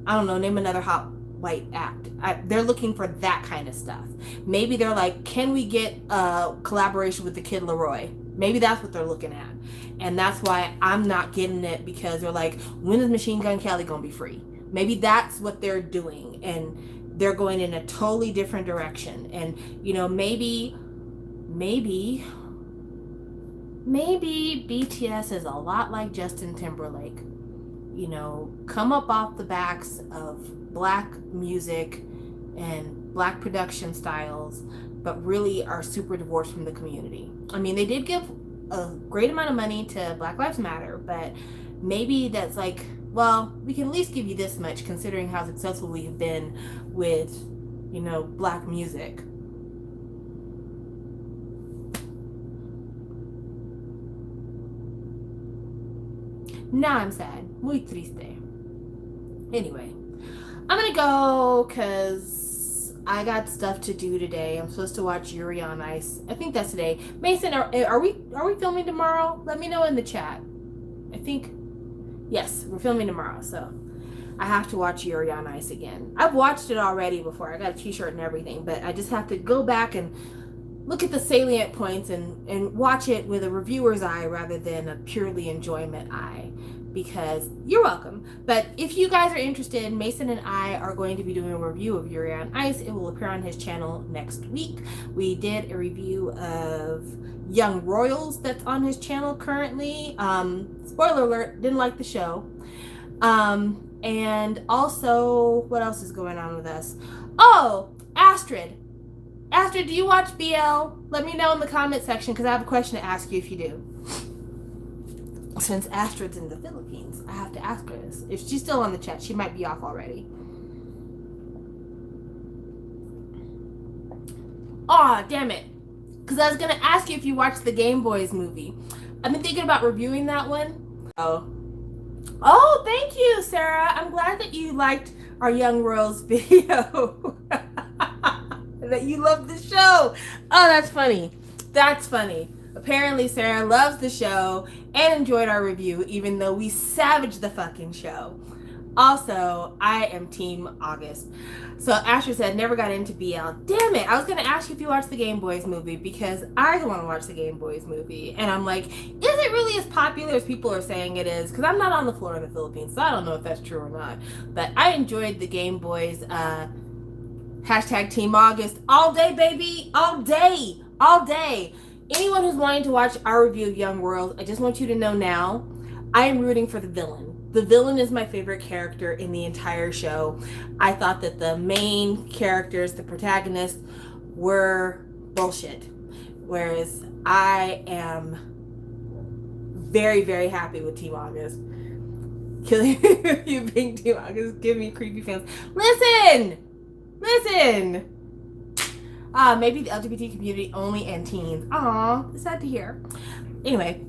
I don't know, name another hot white act. They're looking for that kind of stuff. Maybe they're like, can we get a collaboration with the Kid Laroi? Maybe that's what they're looking at. And that's why I'm not getting it, because they're like, when is Machine Gun Kelly gonna be free? Maybe that's what they're doing, and they're going in a totally different direction. And, you know, maybe BTS is a lot like Justin Timberlake. You know, come up off the backs of black music and black production styles, but really are super divorced from the community. I mean, they did give a great amount of money to Black Lives Matter, but maybe that's like, well, we can at least give you this much considering how successful we have been with, you know, black music. Now I'm sad. Muy triste. Anyway, I'm gonna go because I got stuff to do today. I'm supposed to watch Yuri on Ice. I think that's today. Mason, are we filming tomorrow? Let me know in the chat. I think, yes, we're filming tomorrow, so I have to watch Yuri on Ice again. I've watched it already before. I got a t-shirt and everything, but I just have to go back and look at the salient points and watch it with a reviewer's eye rather than a purely enjoyment eye, because you're welcome. But if you guys are interested, Mason and I are going to be doing a review of Yuri on Ice. It will appear on his channel next week. We did a review of Young Royals that's on his channel currently. Spoiler alert, didn't like the show. And also, what else is going on with us? Oh, Astrid, do you watch BL? Let me know in the comment section, because I have a question to ask you if you do. Since Astrid's in the Philippines, I have to ask her this. If she's still on the chat, she might be off already. Aw, damn it. Because I was going to ask you if you watched the Game Boys movie. I've been thinking about reviewing that one. Oh, thank you, Sarah. I'm glad that you liked our Young Royals video. That you love the show. Oh, that's funny. That's funny. Apparently Sarah loves the show and enjoyed our review, even though we savaged the fucking show. Also, I am Team August. So Asher said, never got into BL. Damn it. I was going to ask you if you watched the Game Boys movie, because I want to watch the Game Boys movie. And I'm like, is it really as popular as people are saying it is? Because I'm not on the floor in the Philippines, so I don't know if that's true or not. But I enjoyed the Game Boys hashtag Team August all day, baby. All day. All day. Anyone who's wanting to watch our review of Young Royals, I just want you to know now, I am rooting for the villain. The villain is my favorite character in the entire show. I thought that the main characters, the protagonists, were bullshit. Whereas I am very, very happy with Team August. Killing you being Team August, give me creepy fans. Listen! Maybe the LGBT community only and teens. Aw, it's sad to hear. Anyway,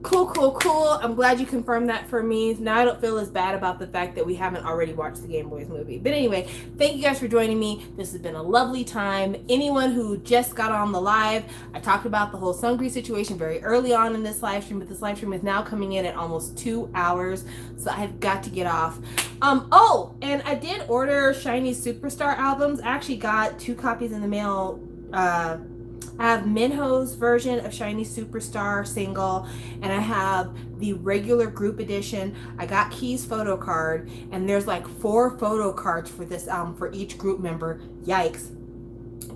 cool. I'm glad you confirmed that for me. Now I don't feel as bad about the fact that we haven't already watched the Game Boys movie. But anyway, thank you guys for joining me. This has been a lovely time. Anyone who just got on the live, I talked about the whole Seungri situation very early on in this live stream, but this live stream is now coming in at almost 2 hours, so I've got to get off. Oh, and I did order Shiny Superstar albums. I actually got 2 copies in the mail. I have Minho's version of Shiny Superstar single, and I have the regular group edition. I got Key's photo card, and there's like 4 photo cards for this album for each group member. Yikes.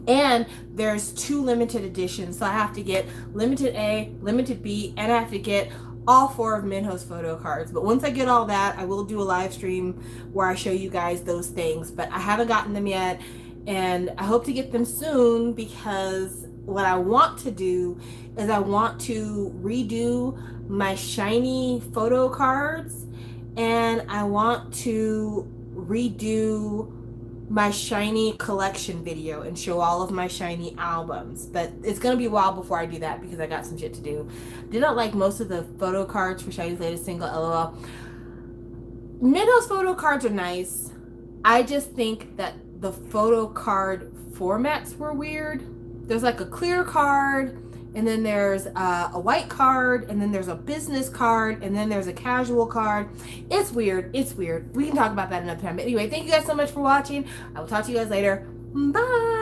And there's 2 limited editions, so I have to get limited A, limited B, and I have to get all 4 of Minho's photo cards. But once I get all that, I will do a live stream where I show you guys those things, but I haven't gotten them yet, and I hope to get them soon, because what I want to do is I want to redo my Shiny photo cards, and I want to redo my shiny collection video and show all of my shiny albums. But it's gonna be a while before I do that because I got some shit to do. Did not like most of the photo cards for Shiny's latest single, LOL. Nintendo's photo cards are nice. I just think that the photo card formats were weird. There's like a clear card, and then there's a white card, and then there's a business card, and then there's a casual card. It's weird. It's weird. We can talk about that another time. But anyway, thank you guys so much for watching. I will talk to you guys later. Bye.